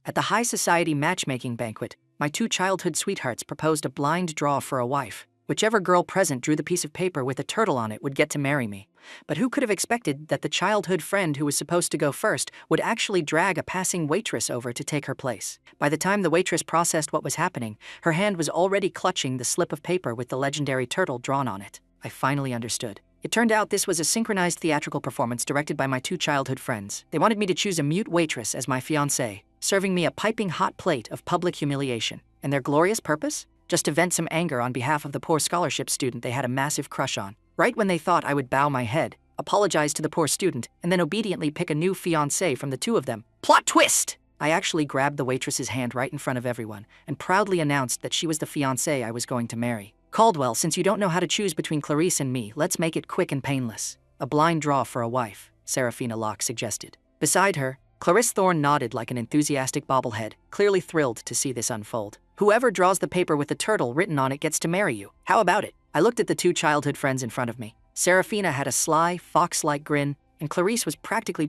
At the high society matchmaking banquet, my two childhood sweethearts proposed a blind draw for a wife. Whichever girl present drew the piece of paper with a turtle on it would get to marry me. But who could have expected that the childhood friend who was supposed to go first would actually drag a passing waitress over to take her place? By the time the waitress processed what was happening, her hand was already clutching the slip of paper with the legendary turtle drawn on it. I finally understood. It turned out this was a synchronized theatrical performance directed by my two childhood friends. They wanted me to choose a mute waitress as my fiancée, serving me a piping hot plate of public humiliation. And their glorious purpose? Just to vent some anger on behalf of the poor scholarship student they had a massive crush on. Right when they thought I would bow my head, apologize to the poor student, and then obediently pick a new fiancé from the two of them. Plot twist! I actually grabbed the waitress's hand right in front of everyone and proudly announced that she was the fiancé I was going to marry. Caldwell, since you don't know how to choose between Clarice and me, let's make it quick and painless. A blind draw for a wife, Serafina Locke suggested. Beside her, Clarice Thorne nodded like an enthusiastic bobblehead, clearly thrilled to see this unfold. Whoever draws the paper with the turtle written on it gets to marry you. How about it? I looked at the two childhood friends in front of me. Serafina had a sly, fox-like grin, and Clarice was practically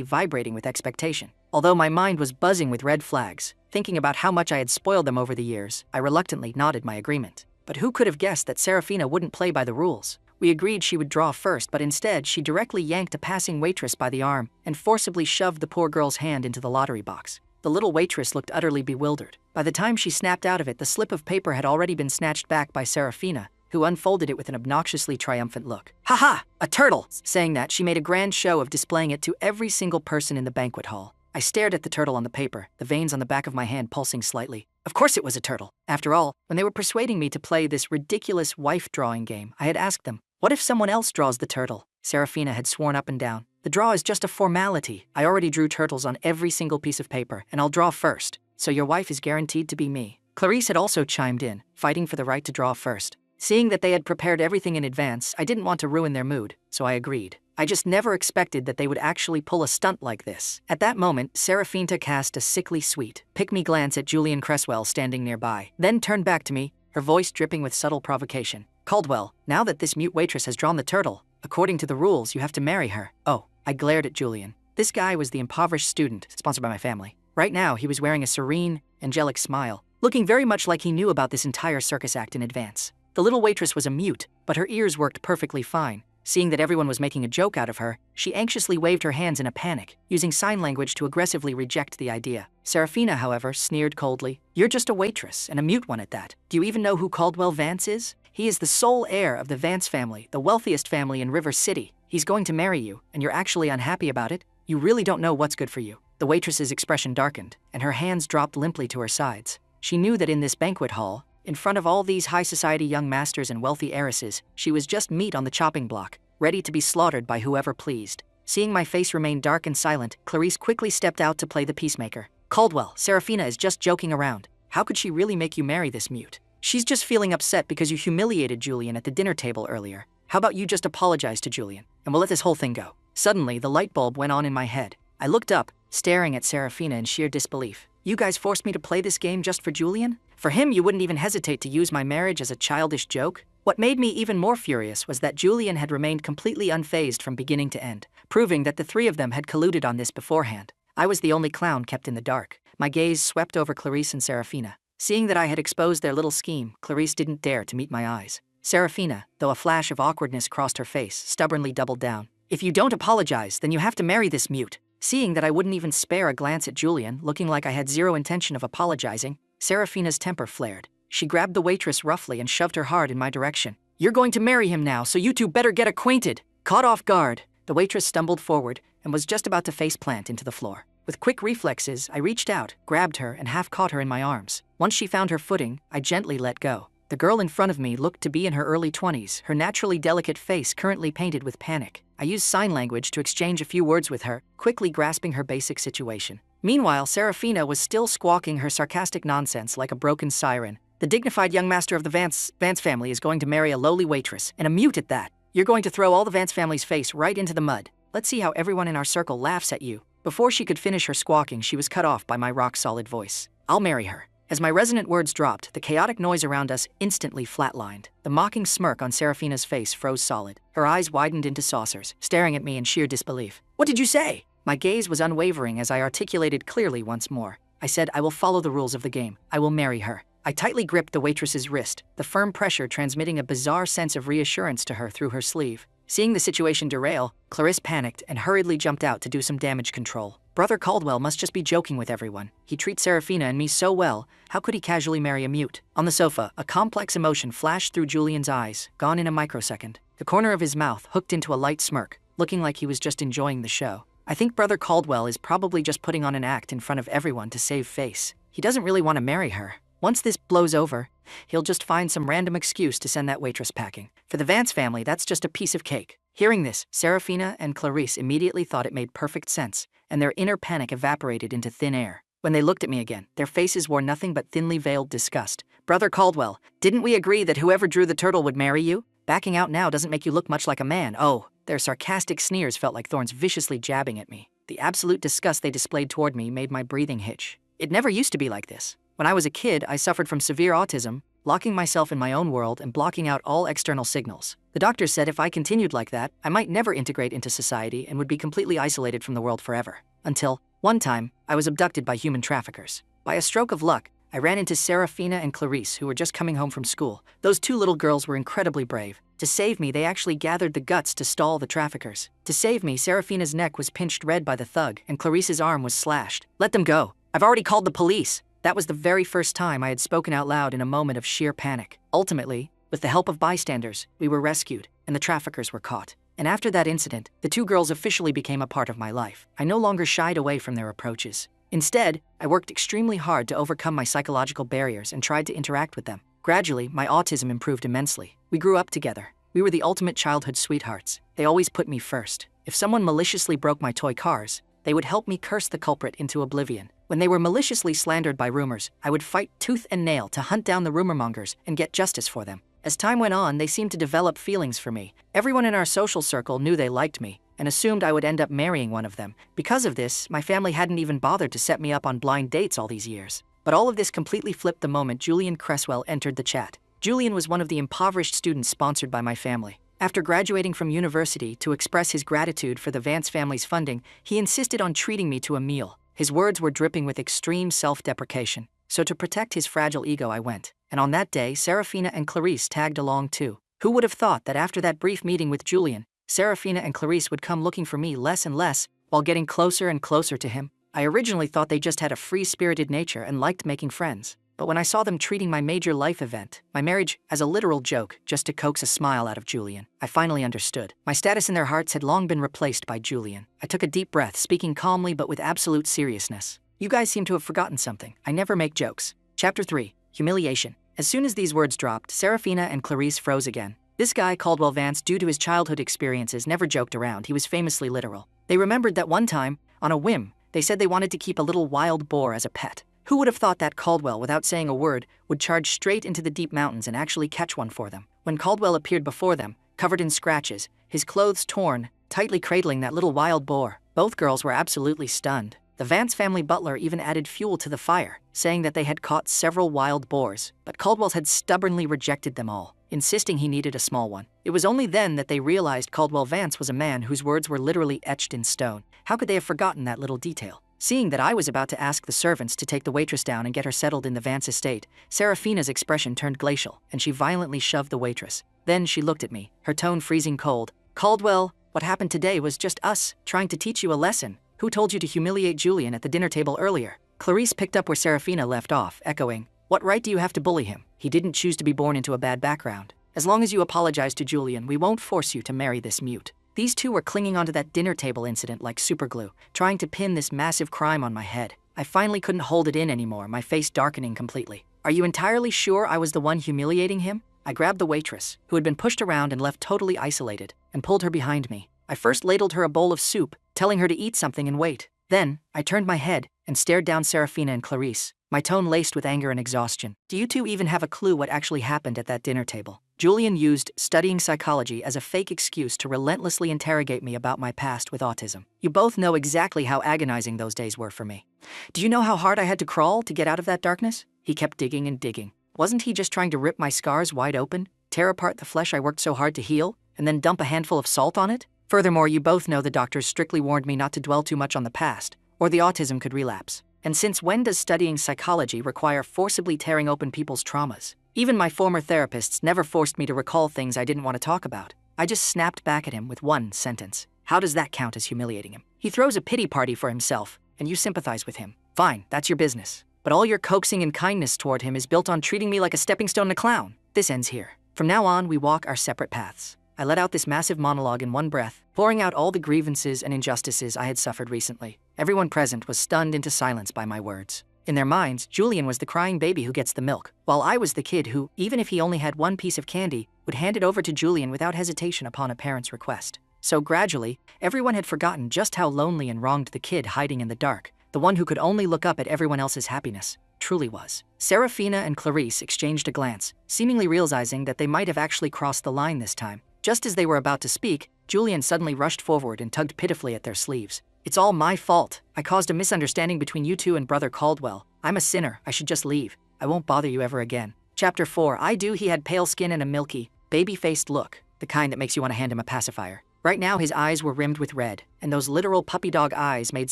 vibrating with expectation. Although my mind was buzzing with red flags, thinking about how much I had spoiled them over the years, I reluctantly nodded my agreement. But who could have guessed that Serafina wouldn't play by the rules? We agreed she would draw first, but instead she directly yanked a passing waitress by the arm and forcibly shoved the poor girl's hand into the lottery box. The little waitress looked utterly bewildered. By the time she snapped out of it, the slip of paper had already been snatched back by Serafina, who unfolded it with an obnoxiously triumphant look. "Ha ha! A turtle!" Saying that, she made a grand show of displaying it to every single person in the banquet hall. I stared at the turtle on the paper, the veins on the back of my hand pulsing slightly. Of course it was a turtle. After all, when they were persuading me to play this ridiculous wife-drawing game, I had asked them, what if someone else draws the turtle? Serafina had sworn up and down. The draw is just a formality. I already drew turtles on every single piece of paper, and I'll draw first. So your wife is guaranteed to be me. Clarice had also chimed in, fighting for the right to draw first. Seeing that they had prepared everything in advance, I didn't want to ruin their mood, so I agreed. I just never expected that they would actually pull a stunt like this. At that moment, Serafina cast a sickly sweet, pick-me glance at Julian Cresswell standing nearby, then turned back to me, her voice dripping with subtle provocation. Caldwell, now that this mute waitress has drawn the turtle, according to the rules, you have to marry her. Oh, I glared at Julian. This guy was the impoverished student, sponsored by my family. Right now, he was wearing a serene, angelic smile, looking very much like he knew about this entire circus act in advance. The little waitress was a mute, but her ears worked perfectly fine. Seeing that everyone was making a joke out of her, she anxiously waved her hands in a panic, using sign language to aggressively reject the idea. Serafina, however, sneered coldly. You're just a waitress, and a mute one at that. Do you even know who Caldwell Vance is? He is the sole heir of the Vance family, the wealthiest family in River City. He's going to marry you, and you're actually unhappy about it? You really don't know what's good for you. The waitress's expression darkened, and her hands dropped limply to her sides. She knew that in this banquet hall, in front of all these high society young masters and wealthy heiresses, she was just meat on the chopping block, ready to be slaughtered by whoever pleased. Seeing my face remain dark and silent, Clarice quickly stepped out to play the peacemaker. Caldwell, Serafina is just joking around. How could she really make you marry this mute? She's just feeling upset because you humiliated Julian at the dinner table earlier. How about you just apologize to Julian, and we'll let this whole thing go? Suddenly, the light bulb went on in my head. I looked up, staring at Serafina in sheer disbelief. You guys forced me to play this game just for Julian? For him, you wouldn't even hesitate to use my marriage as a childish joke? What made me even more furious was that Julian had remained completely unfazed from beginning to end, proving that the three of them had colluded on this beforehand. I was the only clown kept in the dark. My gaze swept over Clarice and Serafina. Seeing that I had exposed their little scheme, Clarice didn't dare to meet my eyes. Serafina, though a flash of awkwardness crossed her face, stubbornly doubled down. If you don't apologize, then you have to marry this mute. Seeing that I wouldn't even spare a glance at Julian, looking like I had zero intention of apologizing, Serafina's temper flared. She grabbed the waitress roughly and shoved her hard in my direction. You're going to marry him now, so you two better get acquainted. Caught off guard, the waitress stumbled forward and was just about to face plant into the floor. With quick reflexes, I reached out, grabbed her, and half caught her in my arms. Once she found her footing, I gently let go. The girl in front of me looked to be in her early 20s, her naturally delicate face currently painted with panic. I used sign language to exchange a few words with her, quickly grasping her basic situation. Meanwhile, Serafina was still squawking her sarcastic nonsense like a broken siren. The dignified young master of the Vance family is going to marry a lowly waitress, and a mute at that. You're going to throw all the Vance family's face right into the mud. Let's see how everyone in our circle laughs at you. Before she could finish her squawking, she was cut off by my rock-solid voice. I'll marry her. As my resonant words dropped, the chaotic noise around us instantly flatlined. The mocking smirk on Serafina's face froze solid. Her eyes widened into saucers, staring at me in sheer disbelief. What did you say? My gaze was unwavering as I articulated clearly once more. I said, I will follow the rules of the game. I will marry her. I tightly gripped the waitress's wrist, the firm pressure transmitting a bizarre sense of reassurance to her through her sleeve. Seeing the situation derail, Clarisse panicked and hurriedly jumped out to do some damage control. Brother Caldwell must just be joking with everyone. He treats Serafina and me so well, how could he casually marry a mute? On the sofa, a complex emotion flashed through Julian's eyes, gone in a microsecond. The corner of his mouth hooked into a light smirk, looking like he was just enjoying the show. I think Brother Caldwell is probably just putting on an act in front of everyone to save face. He doesn't really want to marry her. Once this blows over, he'll just find some random excuse to send that waitress packing. For the Vance family, that's just a piece of cake. Hearing this, Serafina and Clarisse immediately thought it made perfect sense, and their inner panic evaporated into thin air. When they looked at me again, their faces wore nothing but thinly veiled disgust. Brother Caldwell, didn't we agree that whoever drew the turtle would marry you? Backing out now doesn't make you look much like a man. Oh, their sarcastic sneers felt like thorns viciously jabbing at me. The absolute disgust they displayed toward me made my breathing hitch. It never used to be like this. When I was a kid, I suffered from severe autism, locking myself in my own world and blocking out all external signals. The doctors said if I continued like that, I might never integrate into society and would be completely isolated from the world forever. Until, one time, I was abducted by human traffickers. By a stroke of luck, I ran into Serafina and Clarisse, who were just coming home from school. Those two little girls were incredibly brave. To save me, they actually gathered the guts to stall the traffickers. To save me, Serafina's neck was pinched red by the thug, and Clarisse's arm was slashed. Let them go. I've already called the police. That was the very first time I had spoken out loud in a moment of sheer panic. Ultimately, with the help of bystanders, we were rescued, and the traffickers were caught. And after that incident, the two girls officially became a part of my life. I no longer shied away from their approaches. Instead, I worked extremely hard to overcome my psychological barriers and tried to interact with them. Gradually, my autism improved immensely. We grew up together. We were the ultimate childhood sweethearts. They always put me first. If someone maliciously broke my toy cars, they would help me curse the culprit into oblivion. When they were maliciously slandered by rumors, I would fight tooth and nail to hunt down the rumor mongers and get justice for them. As time went on, they seemed to develop feelings for me. Everyone in our social circle knew they liked me and assumed I would end up marrying one of them. Because of this, my family hadn't even bothered to set me up on blind dates all these years. But all of this completely flipped the moment Julian Cresswell entered the chat. Julian was one of the impoverished students sponsored by my family. After graduating from university to express his gratitude for the Vance family's funding, he insisted on treating me to a meal. His words were dripping with extreme self-deprecation. So to protect his fragile ego, I went. And on that day, Serafina and Clarisse tagged along too. Who would have thought that after that brief meeting with Julian, Serafina and Clarisse would come looking for me less and less, while getting closer and closer to him? I originally thought they just had a free-spirited nature and liked making friends. But when I saw them treating my major life event, my marriage, as a literal joke, just to coax a smile out of Julian, I finally understood. My status in their hearts had long been replaced by Julian. I took a deep breath, speaking calmly but with absolute seriousness. You guys seem to have forgotten something. I never make jokes. Chapter 3. Humiliation. As soon as these words dropped, Serafina and Clarisse froze again. This guy, Caldwell Vance, due to his childhood experiences, never joked around. He was famously literal. They remembered that one time, on a whim, they said they wanted to keep a little wild boar as a pet. Who would have thought that Caldwell, without saying a word, would charge straight into the deep mountains and actually catch one for them? When Caldwell appeared before them, covered in scratches, his clothes torn, tightly cradling that little wild boar, both girls were absolutely stunned. The Vance family butler even added fuel to the fire, saying that they had caught several wild boars, but Caldwell had stubbornly rejected them all, insisting he needed a small one. It was only then that they realized Caldwell Vance was a man whose words were literally etched in stone. How could they have forgotten that little detail? Seeing that I was about to ask the servants to take the waitress down and get her settled in the Vance estate, Serafina's expression turned glacial, and she violently shoved the waitress. Then she looked at me, her tone freezing cold. Caldwell, what happened today was just us, trying to teach you a lesson. Who told you to humiliate Julian at the dinner table earlier? Clarisse picked up where Serafina left off, echoing, what right do you have to bully him? He didn't choose to be born into a bad background. As long as you apologize to Julian, we won't force you to marry this mute. These two were clinging onto that dinner table incident like superglue, trying to pin this massive crime on my head. I finally couldn't hold it in anymore, my face darkening completely. Are you entirely sure I was the one humiliating him? I grabbed the waitress, who had been pushed around and left totally isolated, and pulled her behind me. I first ladled her a bowl of soup, telling her to eat something and wait. Then, I turned my head and stared down Serafina and Clarisse, my tone laced with anger and exhaustion. Do you two even have a clue what actually happened at that dinner table? Julian used studying psychology as a fake excuse to relentlessly interrogate me about my past with autism. You both know exactly how agonizing those days were for me. Do you know how hard I had to crawl to get out of that darkness? He kept digging and digging. Wasn't he just trying to rip my scars wide open, tear apart the flesh I worked so hard to heal, and then dump a handful of salt on it? Furthermore, you both know the doctors strictly warned me not to dwell too much on the past, or the autism could relapse. And since when does studying psychology require forcibly tearing open people's traumas? Even my former therapists never forced me to recall things I didn't want to talk about. I just snapped back at him with one sentence. How does that count as humiliating him? He throws a pity party for himself, and you sympathize with him. Fine, that's your business. But all your coaxing and kindness toward him is built on treating me like a stepping stone and a clown. This ends here. From now on, we walk our separate paths. I let out this massive monologue in one breath, pouring out all the grievances and injustices I had suffered recently. Everyone present was stunned into silence by my words. In their minds, Julian was the crying baby who gets the milk, while I was the kid who, even if he only had one piece of candy, would hand it over to Julian without hesitation upon a parent's request. So gradually, everyone had forgotten just how lonely and wronged the kid hiding in the dark, the one who could only look up at everyone else's happiness, truly was. Serafina and Clarice exchanged a glance, seemingly realizing that they might have actually crossed the line this time. Just as they were about to speak, Julian suddenly rushed forward and tugged pitifully at their sleeves. It's all my fault. I caused a misunderstanding between you two and Brother Caldwell. I'm a sinner. I should just leave. I won't bother you ever again. Chapter 4. He had pale skin and a milky, baby-faced look, the kind that makes you want to hand him a pacifier. Right now his eyes were rimmed with red, and those literal puppy dog eyes made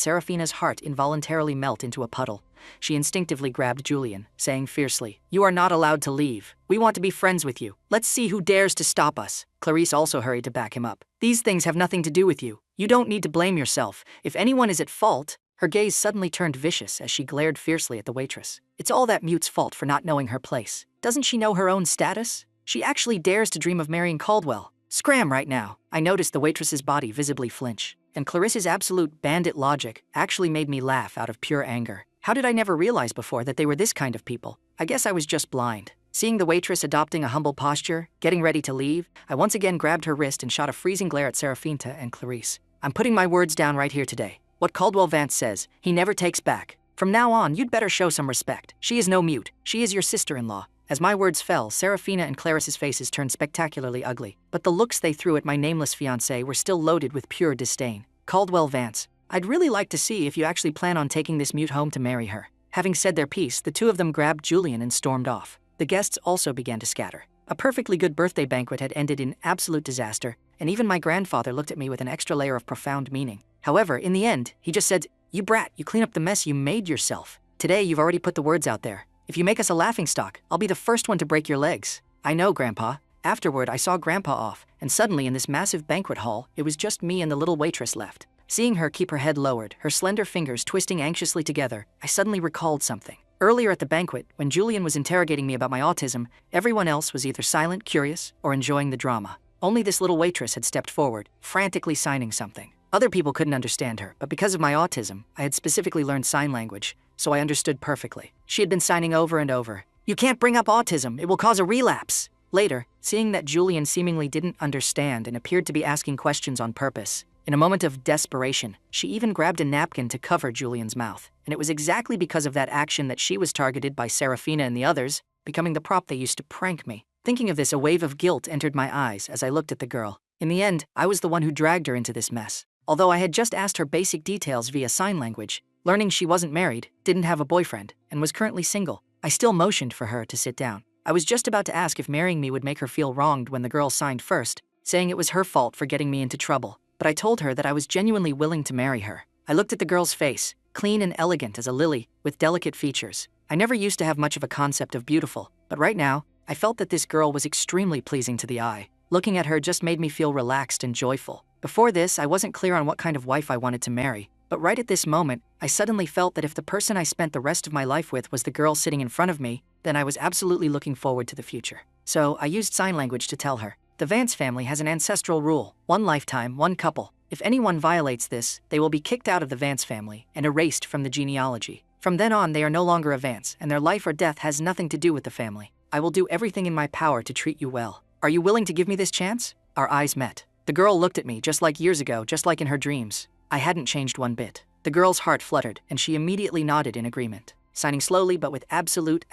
Serafina's heart involuntarily melt into a puddle. She instinctively grabbed Julian, saying fiercely, "You are not allowed to leave. We want to be friends with you. Let's see who dares to stop us." Clarice also hurried to back him up. "These things have nothing to do with you. You don't need to blame yourself. If anyone is at fault..." Her gaze suddenly turned vicious as she glared fiercely at the waitress. "It's all that mute's fault for not knowing her place. Doesn't she know her own status? She actually dares to dream of marrying Caldwell. Scram right now." I noticed the waitress's body visibly flinch, and Clarice's absolute bandit logic actually made me laugh out of pure anger. How did I never realize before that they were this kind of people? I guess I was just blind. Seeing the waitress adopting a humble posture, getting ready to leave, I once again grabbed her wrist and shot a freezing glare at Serafina and Clarice. "I'm putting my words down right here today. What Caldwell Vance says, he never takes back. From now on, you'd better show some respect. She is no mute. She is your sister-in-law." As my words fell, Serafina and Clarice's faces turned spectacularly ugly, but the looks they threw at my nameless fiancé were still loaded with pure disdain. "Caldwell Vance, I'd really like to see if you actually plan on taking this mute home to marry her." Having said their piece, the two of them grabbed Julian and stormed off. The guests also began to scatter. A perfectly good birthday banquet had ended in absolute disaster, and even my grandfather looked at me with an extra layer of profound meaning. However, in the end, he just said, "You brat, you clean up the mess you made yourself. Today you've already put the words out there. If you make us a laughingstock, I'll be the first one to break your legs." "I know, Grandpa." Afterward, I saw Grandpa off, and suddenly in this massive banquet hall, it was just me and the little waitress left. Seeing her keep her head lowered, her slender fingers twisting anxiously together, I suddenly recalled something. Earlier at the banquet, when Julian was interrogating me about my autism, everyone else was either silent, curious, or enjoying the drama. Only this little waitress had stepped forward, frantically signing something. Other people couldn't understand her, but because of my autism, I had specifically learned sign language, so I understood perfectly. She had been signing over and over, "You can't bring up autism, it will cause a relapse." Later, seeing that Julian seemingly didn't understand and appeared to be asking questions on purpose, in a moment of desperation, she even grabbed a napkin to cover Julian's mouth. And it was exactly because of that action that she was targeted by Serafina and the others, becoming the prop they used to prank me. Thinking of this, a wave of guilt entered my eyes as I looked at the girl. In the end, I was the one who dragged her into this mess. Although I had just asked her basic details via sign language, learning she wasn't married, didn't have a boyfriend, and was currently single, I still motioned for her to sit down. I was just about to ask if marrying me would make her feel wronged when the girl signed first, saying it was her fault for getting me into trouble. But I told her that I was genuinely willing to marry her. I looked at the girl's face, clean and elegant as a lily, with delicate features. I never used to have much of a concept of beautiful, but right now, I felt that this girl was extremely pleasing to the eye. Looking at her just made me feel relaxed and joyful. Before this, I wasn't clear on what kind of wife I wanted to marry, but right at this moment, I suddenly felt that if the person I spent the rest of my life with was the girl sitting in front of me, then I was absolutely looking forward to the future. So I used sign language to tell her. The Vance family has an ancestral rule: one lifetime, one couple. If anyone violates this, they will be kicked out of the Vance family and erased from the genealogy. From then on, they are no longer a Vance, and their life or death has nothing to do with the family. I will do everything in my power to treat you well. Are you willing to give me this chance? Our eyes met. The girl looked at me just like years ago, just like in her dreams. I hadn't changed one bit. The girl's heart fluttered, and she immediately nodded in agreement, signing slowly but with absolute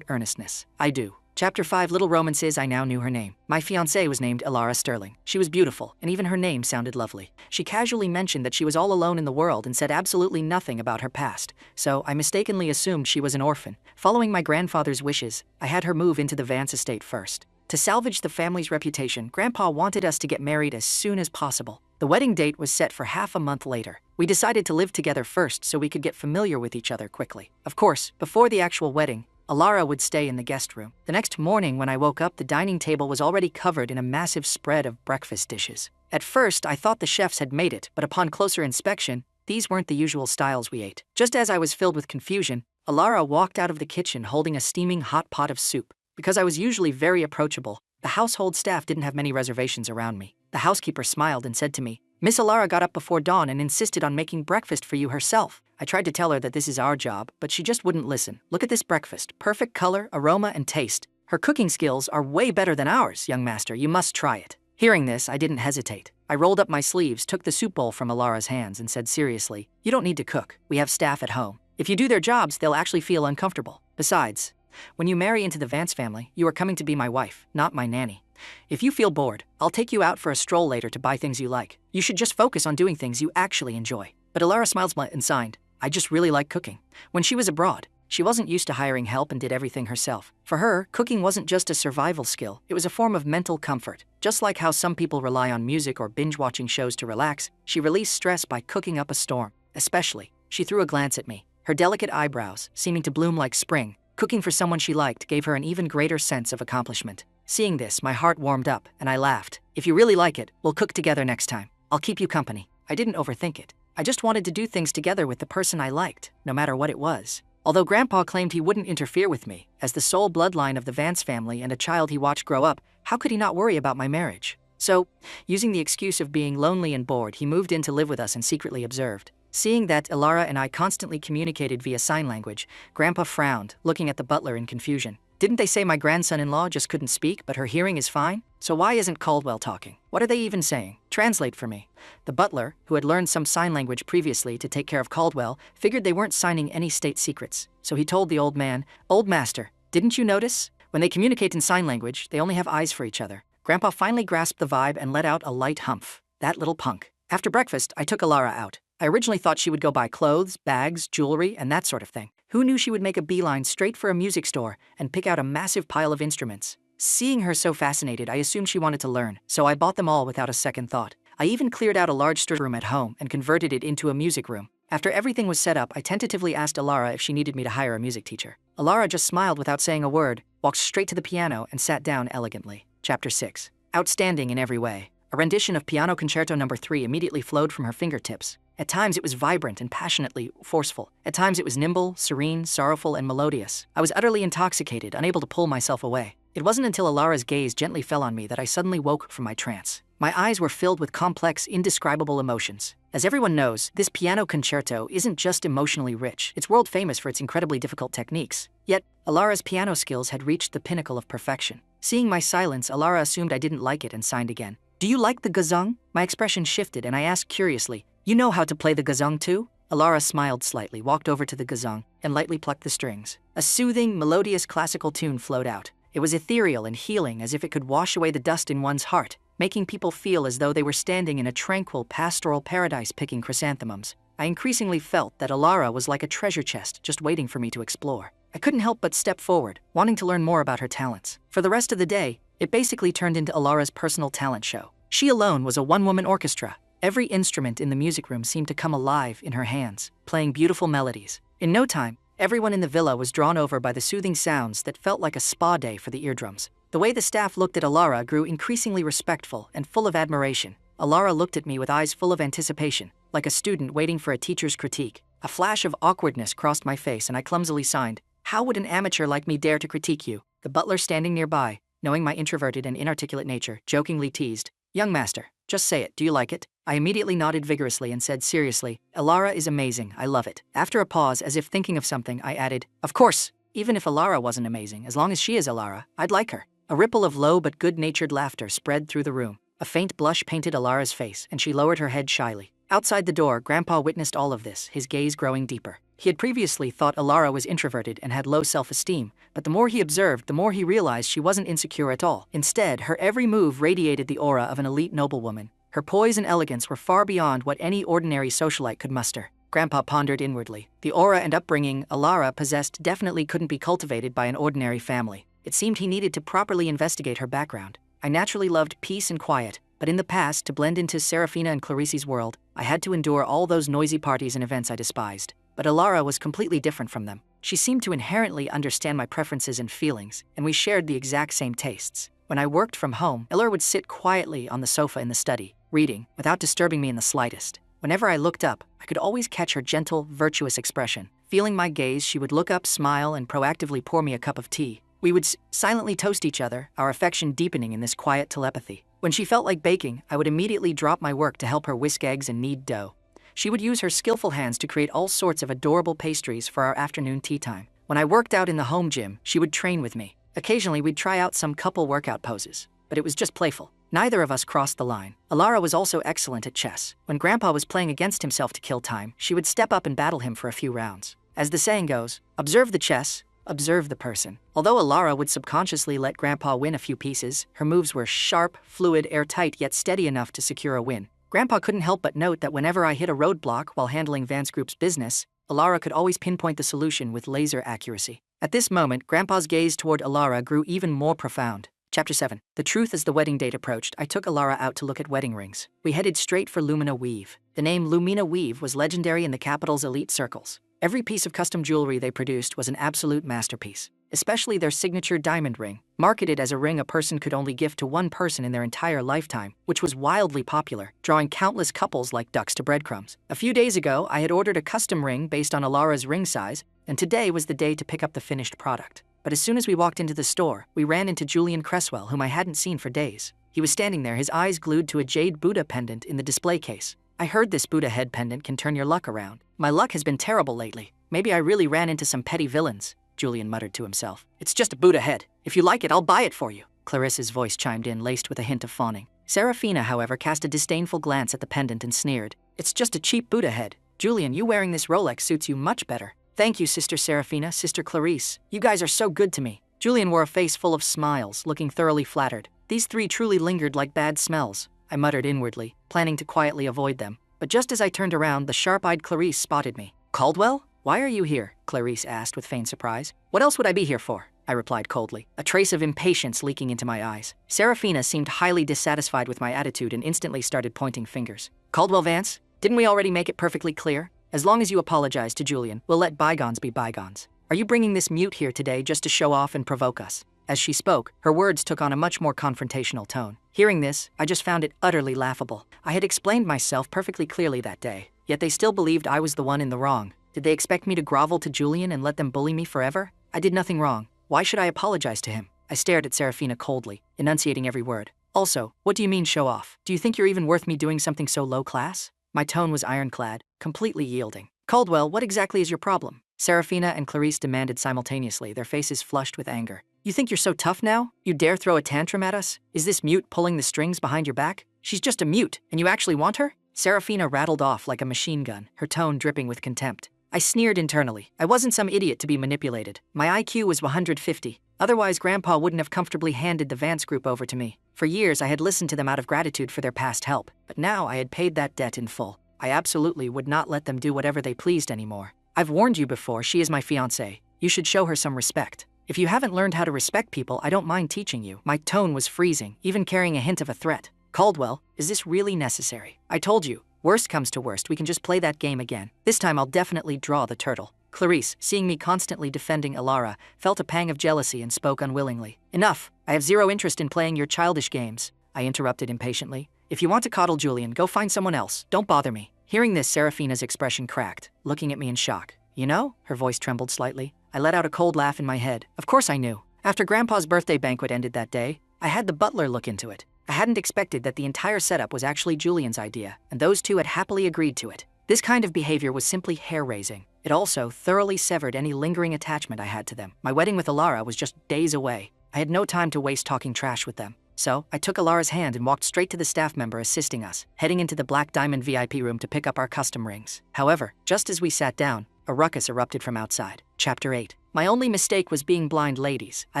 earnestness. "I do." Chapter 5. Little Romances. I now knew her name. My fiancée was named Elara Sterling. She was beautiful, and even her name sounded lovely. She casually mentioned that she was all alone in the world and said absolutely nothing about her past, so I mistakenly assumed she was an orphan. Following my grandfather's wishes, I had her move into the Vance estate first. To salvage the family's reputation, Grandpa wanted us to get married as soon as possible. The wedding date was set for half a month later. We decided to live together first so we could get familiar with each other quickly. Of course, before the actual wedding, Alara would stay in the guest room. The next morning when I woke up, the dining table was already covered in a massive spread of breakfast dishes. At first, I thought the chefs had made it, but upon closer inspection, these weren't the usual styles we ate. Just as I was filled with confusion, Alara walked out of the kitchen holding a steaming hot pot of soup. Because I was usually very approachable, the household staff didn't have many reservations around me. The housekeeper smiled and said to me, "Miss Alara got up before dawn and insisted on making breakfast for you herself." I tried to tell her that this is our job, but she just wouldn't listen. "Look at this breakfast. Perfect color, aroma, and taste. Her cooking skills are way better than ours, young master. You must try it." Hearing this, I didn't hesitate. I rolled up my sleeves, took the soup bowl from Alara's hands, and said seriously, "You don't need to cook. We have staff at home. If you do their jobs, they'll actually feel uncomfortable. Besides, when you marry into the Vance family, you are coming to be my wife, not my nanny. If you feel bored, I'll take you out for a stroll later to buy things you like. You should just focus on doing things you actually enjoy." But Alara smiled and signed. I just really like cooking. When she was abroad, she wasn't used to hiring help and did everything herself. For her, cooking wasn't just a survival skill, it was a form of mental comfort. Just like how some people rely on music or binge-watching shows to relax, she released stress by cooking up a storm. Especially, she threw a glance at me, her delicate eyebrows seeming to bloom like spring. Cooking for someone she liked gave her an even greater sense of accomplishment. Seeing this, my heart warmed up, and I laughed. "If you really like it, we'll cook together next time. I'll keep you company." I didn't overthink it. I just wanted to do things together with the person I liked, no matter what it was. Although Grandpa claimed he wouldn't interfere with me, as the sole bloodline of the Vance family and a child he watched grow up, how could he not worry about my marriage? So, using the excuse of being lonely and bored, he moved in to live with us and secretly observed. Seeing that Alara and I constantly communicated via sign language, Grandpa frowned, looking at the butler in confusion. "Didn't they say my grandson-in-law just couldn't speak, but her hearing is fine? So why isn't Caldwell talking? What are they even saying? Translate for me." The butler, who had learned some sign language previously to take care of Caldwell, figured they weren't signing any state secrets. So he told the old man, "Old master, didn't you notice? When they communicate in sign language, they only have eyes for each other." Grandpa finally grasped the vibe and let out a light humph. That little punk. After breakfast, I took Alara out. I originally thought she would go buy clothes, bags, jewelry, and that sort of thing. Who knew she would make a beeline straight for a music store and pick out a massive pile of instruments? Seeing her so fascinated, I assumed she wanted to learn, so I bought them all without a second thought. I even cleared out a large storeroom at home and converted it into a music room. After everything was set up, I tentatively asked Alara if she needed me to hire a music teacher. Alara just smiled without saying a word, walked straight to the piano, and sat down elegantly. Chapter 6. Outstanding in every way. A rendition of Piano Concerto No. 3 immediately flowed from her fingertips. At times it was vibrant and passionately forceful. At times it was nimble, serene, sorrowful, and melodious. I was utterly intoxicated, unable to pull myself away. It wasn't until Alara's gaze gently fell on me that I suddenly woke from my trance. My eyes were filled with complex, indescribable emotions. As everyone knows, this piano concerto isn't just emotionally rich, it's world famous for its incredibly difficult techniques. Yet, Alara's piano skills had reached the pinnacle of perfection. Seeing my silence, Alara assumed I didn't like it and signed again. "Do you like the gazong?" My expression shifted and I asked curiously, "You know how to play the gazong too?" Alara smiled slightly, walked over to the gazong, and lightly plucked the strings. A soothing, melodious classical tune flowed out. It was ethereal and healing, as if it could wash away the dust in one's heart, making people feel as though they were standing in a tranquil, pastoral paradise picking chrysanthemums. I increasingly felt that Alara was like a treasure chest just waiting for me to explore. I couldn't help but step forward, wanting to learn more about her talents. For the rest of the day, it basically turned into Alara's personal talent show. She alone was a one-woman orchestra. Every instrument in the music room seemed to come alive in her hands, playing beautiful melodies. In no time, everyone in the villa was drawn over by the soothing sounds that felt like a spa day for the eardrums. The way the staff looked at Alara grew increasingly respectful and full of admiration. Alara looked at me with eyes full of anticipation, like a student waiting for a teacher's critique. A flash of awkwardness crossed my face and I clumsily signed, "How would an amateur like me dare to critique you?" The butler standing nearby, knowing my introverted and inarticulate nature, jokingly teased, "Young master, just say it, do you like it?" I immediately nodded vigorously and said seriously, "Alara is amazing, I love it." After a pause, as if thinking of something, I added, "Of course, even if Alara wasn't amazing, as long as she is Alara, I'd like her." A ripple of low but good-natured laughter spread through the room. A faint blush painted Alara's face, and she lowered her head shyly. Outside the door, Grandpa witnessed all of this, his gaze growing deeper. He had previously thought Alara was introverted and had low self-esteem, but the more he observed, the more he realized she wasn't insecure at all. Instead, her every move radiated the aura of an elite noblewoman. Her poise and elegance were far beyond what any ordinary socialite could muster. Grandpa pondered inwardly. The aura and upbringing Alara possessed definitely couldn't be cultivated by an ordinary family. It seemed he needed to properly investigate her background. I naturally loved peace and quiet, but But in the past, to blend into Serafina and Clarice's world, I had to endure all those noisy parties and events I despised. But Alara was completely different from them. She seemed to inherently understand my preferences and feelings, and we shared the exact same tastes. When I worked from home, Alara would sit quietly on the sofa in the study, reading, without disturbing me in the slightest. Whenever I looked up, I could always catch her gentle, virtuous expression. Feeling my gaze, she would look up, smile, and proactively pour me a cup of tea. We would silently toast each other, our affection deepening in this quiet telepathy. When she felt like baking, I would immediately drop my work to help her whisk eggs and knead dough. She would use her skillful hands to create all sorts of adorable pastries for our afternoon tea time. When I worked out in the home gym, she would train with me. Occasionally, we'd try out some couple workout poses, but it was just playful. Neither of us crossed the line. Alara was also excellent at chess. When Grandpa was playing against himself to kill time, she would step up and battle him for a few rounds. As the saying goes, observe the chess, observe the person. Although Alara would subconsciously let Grandpa win a few pieces, her moves were sharp, fluid, airtight, yet steady enough to secure a win. Grandpa couldn't help but note that whenever I hit a roadblock while handling Vance Group's business, Alara could always pinpoint the solution with laser accuracy. At this moment, Grandpa's gaze toward Alara grew even more profound. Chapter 7. The truth as the wedding date approached, I took Alara out to look at wedding rings. We headed straight for Lumina Weave. The name Lumina Weave was legendary in the capital's elite circles. Every piece of custom jewelry they produced was an absolute masterpiece, especially their signature diamond ring, marketed as a ring a person could only gift to one person in their entire lifetime, which was wildly popular, drawing countless couples like ducks to breadcrumbs. A few days ago, I had ordered a custom ring based on Alara's ring size, and today was the day to pick up the finished product. But as soon as we walked into the store, we ran into Julian Cresswell, whom I hadn't seen for days. He was standing there, his eyes glued to a jade Buddha pendant in the display case. I heard this Buddha head pendant can turn your luck around. My luck has been terrible lately. Maybe I really ran into some petty villains, Julian muttered to himself. It's just a Buddha head. If you like it, I'll buy it for you. Clarissa's voice chimed in, laced with a hint of fawning. Serafina, however, cast a disdainful glance at the pendant and sneered. It's just a cheap Buddha head. Julian, you wearing this Rolex suits you much better. Thank you, Sister Serafina, Sister Clarice. You guys are so good to me. Julian wore a face full of smiles, looking thoroughly flattered. These three truly lingered like bad smells, I muttered inwardly, planning to quietly avoid them. But just as I turned around, the sharp-eyed Clarice spotted me. Caldwell? Why are you here? Clarice asked with feigned surprise. What else would I be here for? I replied coldly, a trace of impatience leaking into my eyes. Serafina seemed highly dissatisfied with my attitude and instantly started pointing fingers. Caldwell Vance? Didn't we already make it perfectly clear? As long as you apologize to Julian, we'll let bygones be bygones. Are you bringing this mute here today just to show off and provoke us? As she spoke, her words took on a much more confrontational tone. Hearing this, I just found it utterly laughable. I had explained myself perfectly clearly that day, yet they still believed I was the one in the wrong. Did they expect me to grovel to Julian and let them bully me forever? I did nothing wrong. Why should I apologize to him? I stared at Serafina coldly, enunciating every word. Also, what do you mean show off? Do you think you're even worth me doing something so low class? My tone was ironclad, completely yielding. Caldwell, what exactly is your problem? Serafina and Clarice demanded simultaneously, their faces flushed with anger. You think you're so tough now? You dare throw a tantrum at us? Is this mute pulling the strings behind your back? She's just a mute, and you actually want her? Serafina rattled off like a machine gun, her tone dripping with contempt. I sneered internally. I wasn't some idiot to be manipulated. My IQ was 150. Otherwise, Grandpa wouldn't have comfortably handed the Vance Group over to me. For years, I had listened to them out of gratitude for their past help, but now I had paid that debt in full. I absolutely would not let them do whatever they pleased anymore. I've warned you before, she is my fiancée. You should show her some respect. If you haven't learned how to respect people, I don't mind teaching you. My tone was freezing, even carrying a hint of a threat. Caldwell, is this really necessary? I told you, worst comes to worst, we can just play that game again. This time I'll definitely draw the turtle. Clarice, seeing me constantly defending Alara, felt a pang of jealousy and spoke unwillingly. Enough, I have zero interest in playing your childish games, I interrupted impatiently. If you want to coddle Julian, go find someone else. Don't bother me. Hearing this, Serafina's expression cracked, looking at me in shock. You know? Her voice trembled slightly. I let out a cold laugh in my head. Of course I knew. After Grandpa's birthday banquet ended that day, I had the butler look into it. I hadn't expected that the entire setup was actually Julian's idea, and those two had happily agreed to it. This kind of behavior was simply hair-raising. It also thoroughly severed any lingering attachment I had to them. My wedding with Alara was just days away. I had no time to waste talking trash with them. So, I took Alara's hand and walked straight to the staff member assisting us, heading into the Black Diamond VIP room to pick up our custom rings. However, just as we sat down, a ruckus erupted from outside. Chapter 8. My only mistake was being blind, ladies. I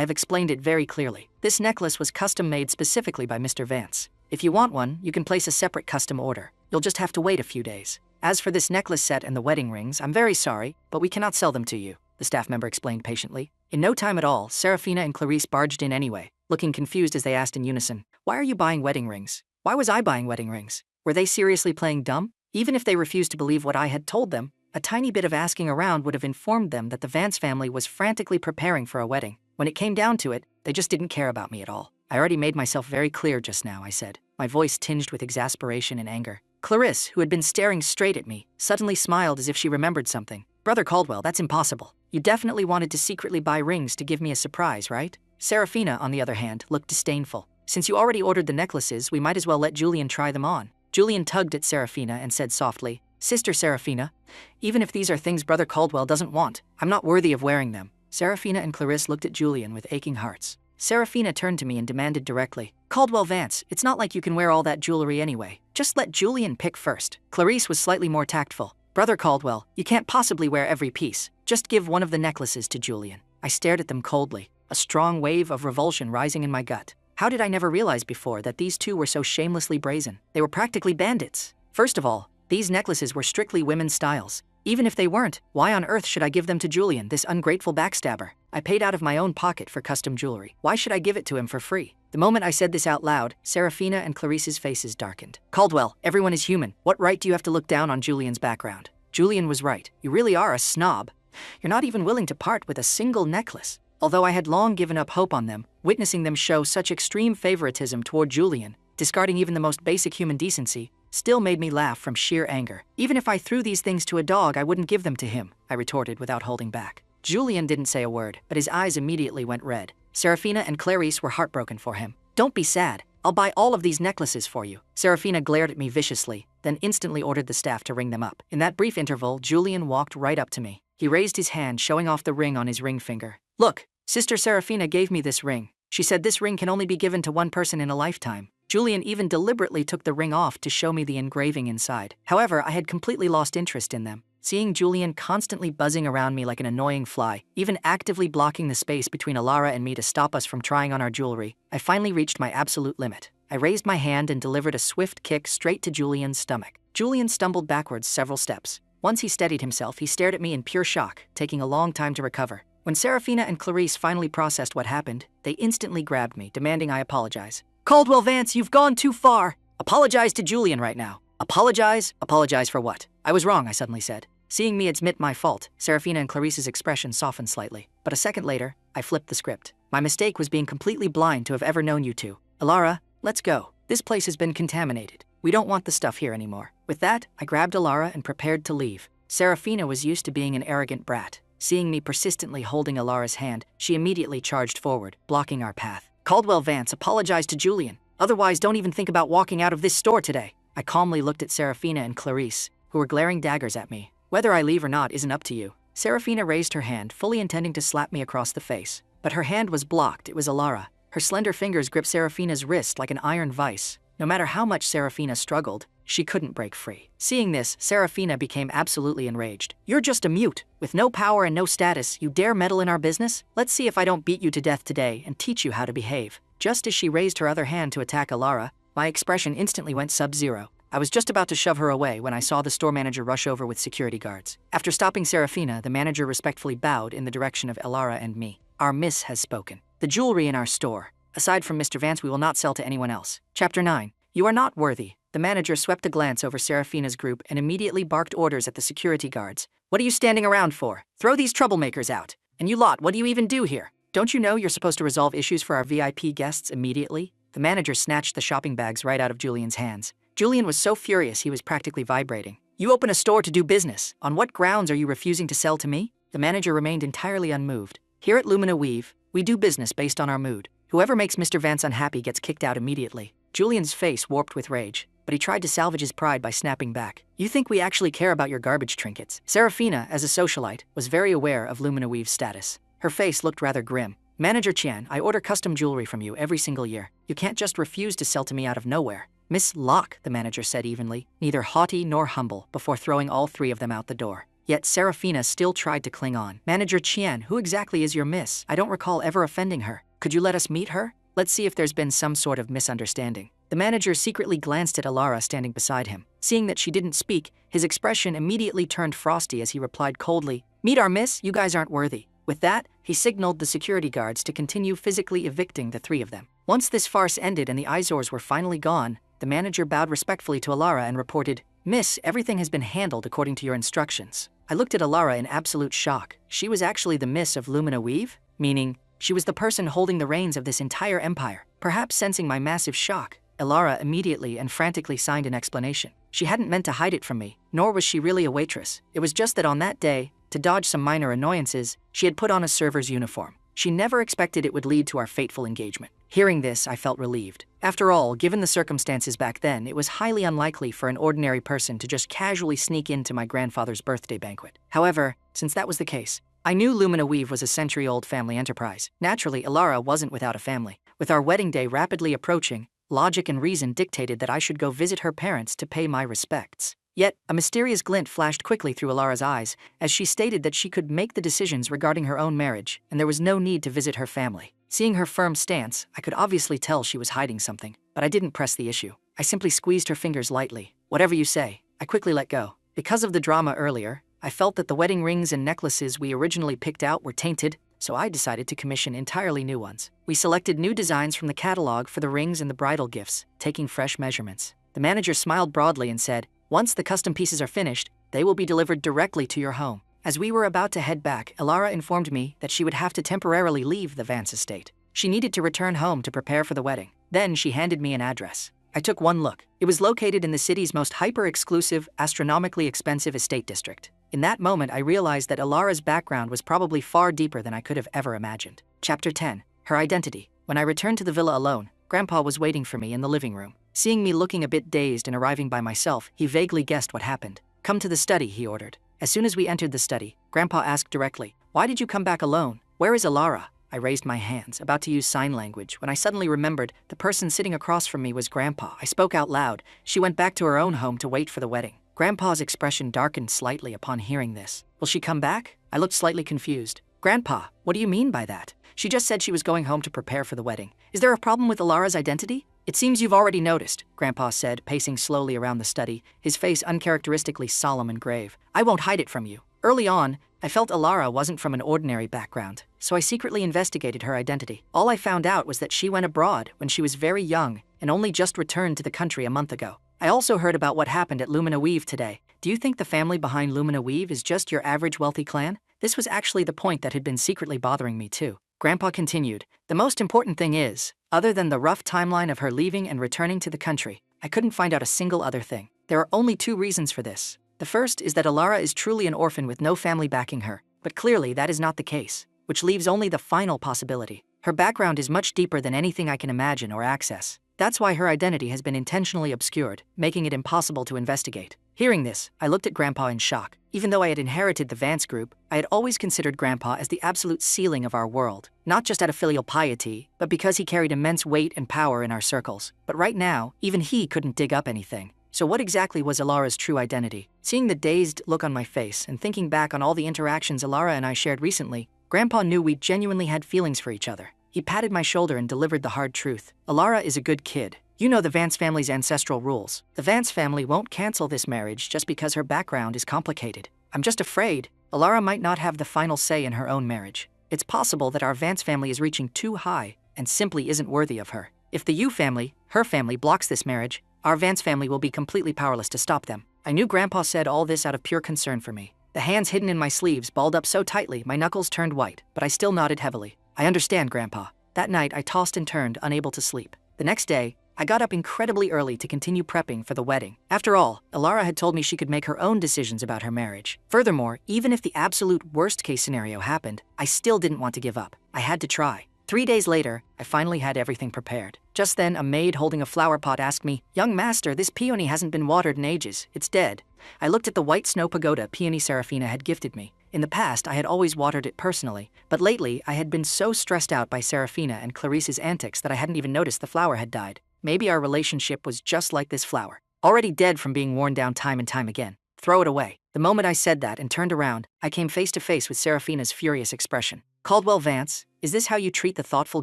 have explained it very clearly. This necklace was custom-made specifically by Mr. Vance. If you want one, you can place a separate custom order. You'll just have to wait a few days. As for this necklace set and the wedding rings, I'm very sorry, but we cannot sell them to you, the staff member explained patiently. In no time at all, Serafina and Clarice barged in anyway, looking confused as they asked in unison, Why are you buying wedding rings? Why was I buying wedding rings? Were they seriously playing dumb? Even if they refused to believe what I had told them, a tiny bit of asking around would have informed them that the Vance family was frantically preparing for a wedding. When it came down to it, they just didn't care about me at all. I already made myself very clear just now, I said, my voice tinged with exasperation and anger. Clarisse, who had been staring straight at me, suddenly smiled as if she remembered something. Brother Caldwell, that's impossible. You definitely wanted to secretly buy rings to give me a surprise, right? Serafina, on the other hand, looked disdainful. Since you already ordered the necklaces, we might as well let Julian try them on. Julian tugged at Serafina and said softly, Sister Serafina, even if these are things Brother Caldwell doesn't want, I'm not worthy of wearing them. Serafina and Clarisse looked at Julian with aching hearts. Serafina turned to me and demanded directly, Caldwell Vance, it's not like you can wear all that jewelry anyway. Just let Julian pick first. Clarisse was slightly more tactful. Brother Caldwell, you can't possibly wear every piece. Just give one of the necklaces to Julian. I stared at them coldly, a strong wave of revulsion rising in my gut. How did I never realize before that these two were so shamelessly brazen? They were practically bandits. First of all, these necklaces were strictly women's styles. Even if they weren't, why on earth should I give them to Julian, this ungrateful backstabber? I paid out of my own pocket for custom jewelry. Why should I give it to him for free? The moment I said this out loud, Serafina and Clarisse's faces darkened. Caldwell, everyone is human. What right do you have to look down on Julian's background? Julian was right. You really are a snob. You're not even willing to part with a single necklace. Although I had long given up hope on them, witnessing them show such extreme favoritism toward Julian, discarding even the most basic human decency, still made me laugh from sheer anger. Even if I threw these things to a dog, I wouldn't give them to him, I retorted without holding back. Julian didn't say a word, but his eyes immediately went red. Serafina and Clarisse were heartbroken for him. Don't be sad. I'll buy all of these necklaces for you. Serafina glared at me viciously, then instantly ordered the staff to ring them up. In that brief interval, Julian walked right up to me. He raised his hand, showing off the ring on his ring finger. Look, Sister Serafina gave me this ring. She said this ring can only be given to one person in a lifetime. Julian even deliberately took the ring off to show me the engraving inside. However, I had completely lost interest in them. Seeing Julian constantly buzzing around me like an annoying fly, even actively blocking the space between Alara and me to stop us from trying on our jewelry, I finally reached my absolute limit. I raised my hand and delivered a swift kick straight to Julian's stomach. Julian stumbled backwards several steps. Once he steadied himself, he stared at me in pure shock, taking a long time to recover. When Serafina and Clarisse finally processed what happened, they instantly grabbed me, demanding I apologize. Caldwell Vance, you've gone too far. Apologize to Julian right now. Apologize? Apologize for what? I was wrong, I suddenly said. Seeing me admit my fault, Serafina and Clarisse's expression softened slightly. But a second later, I flipped the script. My mistake was being completely blind to have ever known you two. Alara, let's go. This place has been contaminated. We don't want the stuff here anymore. With that, I grabbed Alara and prepared to leave. Serafina was used to being an arrogant brat. Seeing me persistently holding Alara's hand, she immediately charged forward, blocking our path. Caldwell Vance, apologize to Julian. Otherwise, don't even think about walking out of this store today. I calmly looked at Serafina and Clarisse, who were glaring daggers at me. Whether I leave or not isn't up to you. Serafina raised her hand, fully intending to slap me across the face. But her hand was blocked. It was Alara. Her slender fingers gripped Serafina's wrist like an iron vice. No matter how much Serafina struggled, she couldn't break free. Seeing this, Serafina became absolutely enraged. You're just a mute. With no power and no status, you dare meddle in our business? Let's see if I don't beat you to death today and teach you how to behave. Just as she raised her other hand to attack Alara, my expression instantly went sub-zero. I was just about to shove her away when I saw the store manager rush over with security guards. After stopping Serafina, the manager respectfully bowed in the direction of Alara and me. Our miss has spoken. The jewelry in our store. Aside from Mr. Vance, we will not sell to anyone else. Chapter 9. You are not worthy. The manager swept a glance over Serafina's group and immediately barked orders at the security guards. What are you standing around for? Throw these troublemakers out. And you lot, what do you even do here? Don't you know you're supposed to resolve issues for our VIP guests immediately? The manager snatched the shopping bags right out of Julian's hands. Julian was so furious he was practically vibrating. You open a store to do business. On what grounds are you refusing to sell to me? The manager remained entirely unmoved. Here at Lumina Weave, we do business based on our mood. Whoever makes Mr. Vance unhappy gets kicked out immediately. Julian's face warped with rage, but he tried to salvage his pride by snapping back. You think we actually care about your garbage trinkets? Serafina, as a socialite, was very aware of Lumina Weave's status. Her face looked rather grim. Manager Qian, I order custom jewelry from you every single year. You can't just refuse to sell to me out of nowhere. Miss Locke, the manager said evenly, neither haughty nor humble, before throwing all three of them out the door. Yet Serafina still tried to cling on. Manager Qian, who exactly is your miss? I don't recall ever offending her. Could you let us meet her? Let's see if there's been some sort of misunderstanding. The manager secretly glanced at Alara standing beside him. Seeing that she didn't speak, his expression immediately turned frosty as he replied coldly, Meet our miss, you guys aren't worthy. With that, he signaled the security guards to continue physically evicting the three of them. Once this farce ended and the eyesores were finally gone, the manager bowed respectfully to Alara and reported, "Miss, everything has been handled according to your instructions." I looked at Alara in absolute shock. She was actually the Miss of Lumina Weave? Meaning, she was the person holding the reins of this entire empire. Perhaps sensing my massive shock, Alara immediately and frantically signed an explanation. She hadn't meant to hide it from me, nor was she really a waitress. It was just that on that day, to dodge some minor annoyances, she had put on a server's uniform. She never expected it would lead to our fateful engagement. Hearing this, I felt relieved. After all, given the circumstances back then, it was highly unlikely for an ordinary person to just casually sneak into my grandfather's birthday banquet. However, since that was the case, I knew Lumina Weave was a century-old family enterprise. Naturally, Alara wasn't without a family. With our wedding day rapidly approaching, logic and reason dictated that I should go visit her parents to pay my respects. Yet, a mysterious glint flashed quickly through Alara's eyes as she stated that she could make the decisions regarding her own marriage, and there was no need to visit her family. Seeing her firm stance, I could obviously tell she was hiding something, but I didn't press the issue. I simply squeezed her fingers lightly. "Whatever you say." I quickly let go. Because of the drama earlier, I felt that the wedding rings and necklaces we originally picked out were tainted, so I decided to commission entirely new ones. We selected new designs from the catalog for the rings and the bridal gifts, taking fresh measurements. The manager smiled broadly and said, "Once the custom pieces are finished, they will be delivered directly to your home." As we were about to head back, Alara informed me that she would have to temporarily leave the Vance estate. She needed to return home to prepare for the wedding. Then she handed me an address. I took one look. It was located in the city's most hyper-exclusive, astronomically expensive estate district. In that moment, I realized that Alara's background was probably far deeper than I could have ever imagined. Chapter 10. Her Identity. When I returned to the villa alone, Grandpa was waiting for me in the living room. Seeing me looking a bit dazed and arriving by myself, he vaguely guessed what happened. "Come to the study," he ordered. As soon as we entered the study, Grandpa asked directly, "Why did you come back alone? Where is Alara?" I raised my hands, about to use sign language, when I suddenly remembered the person sitting across from me was Grandpa. I spoke out loud. "She went back to her own home to wait for the wedding." Grandpa's expression darkened slightly upon hearing this. "Will she come back?" I looked slightly confused. "Grandpa, what do you mean by that? She just said she was going home to prepare for the wedding. Is there a problem with Alara's identity?" "It seems you've already noticed," Grandpa said, pacing slowly around the study, his face uncharacteristically solemn and grave. "I won't hide it from you. Early on, I felt Alara wasn't from an ordinary background, so I secretly investigated her identity. All I found out was that she went abroad when she was very young and only just returned to the country a month ago. I also heard about what happened at Lumina Weave today. Do you think the family behind Lumina Weave is just your average wealthy clan?" This was actually the point that had been secretly bothering me too. Grandpa continued, "The most important thing is, other than the rough timeline of her leaving and returning to the country, I couldn't find out a single other thing. There are only two reasons for this. The first is that Alara is truly an orphan with no family backing her, but clearly that is not the case, which leaves only the final possibility. Her background is much deeper than anything I can imagine or access. That's why her identity has been intentionally obscured, making it impossible to investigate." Hearing this, I looked at Grandpa in shock. Even though I had inherited the Vance group, I had always considered Grandpa as the absolute ceiling of our world, not just out of filial piety, but because he carried immense weight and power in our circles. But right now, even he couldn't dig up anything. So what exactly was Alara's true identity? Seeing the dazed look on my face and thinking back on all the interactions Alara and I shared recently, Grandpa knew we genuinely had feelings for each other. He patted my shoulder and delivered the hard truth. "Alara is a good kid. You know the Vance family's ancestral rules. The Vance family won't cancel this marriage just because her background is complicated. I'm just afraid Alara might not have the final say in her own marriage. It's possible that our Vance family is reaching too high and simply isn't worthy of her. If the Yu family, her family, blocks this marriage, our Vance family will be completely powerless to stop them." I knew Grandpa said all this out of pure concern for me. The hands hidden in my sleeves balled up so tightly my knuckles turned white, but I still nodded heavily. "I understand, Grandpa." That night, I tossed and turned, unable to sleep. The next day, I got up incredibly early to continue prepping for the wedding. After all, Alara had told me she could make her own decisions about her marriage. Furthermore, even if the absolute worst-case scenario happened, I still didn't want to give up. I had to try. 3 days later, I finally had everything prepared. Just then, a maid holding a flower pot asked me, "Young master, this peony hasn't been watered in ages. It's dead." I looked at the white snow pagoda peony Serafina had gifted me. In the past, I had always watered it personally, but lately, I had been so stressed out by Serafina and Clarice's antics that I hadn't even noticed the flower had died. Maybe our relationship was just like this flower, already dead from being worn down time and time again. Throw it away. The moment I said that and turned around, I came face to face with Serafina's furious expression. "Caldwell Vance, is this how you treat the thoughtful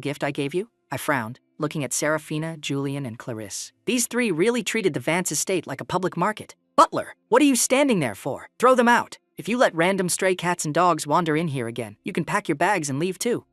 gift I gave you?" I frowned, looking at Serafina, Julian, and Clarice. These three really treated the Vance estate like a public market. "Butler, what are you standing there for? Throw them out. If you let random stray cats and dogs wander in here again, you can pack your bags and leave too."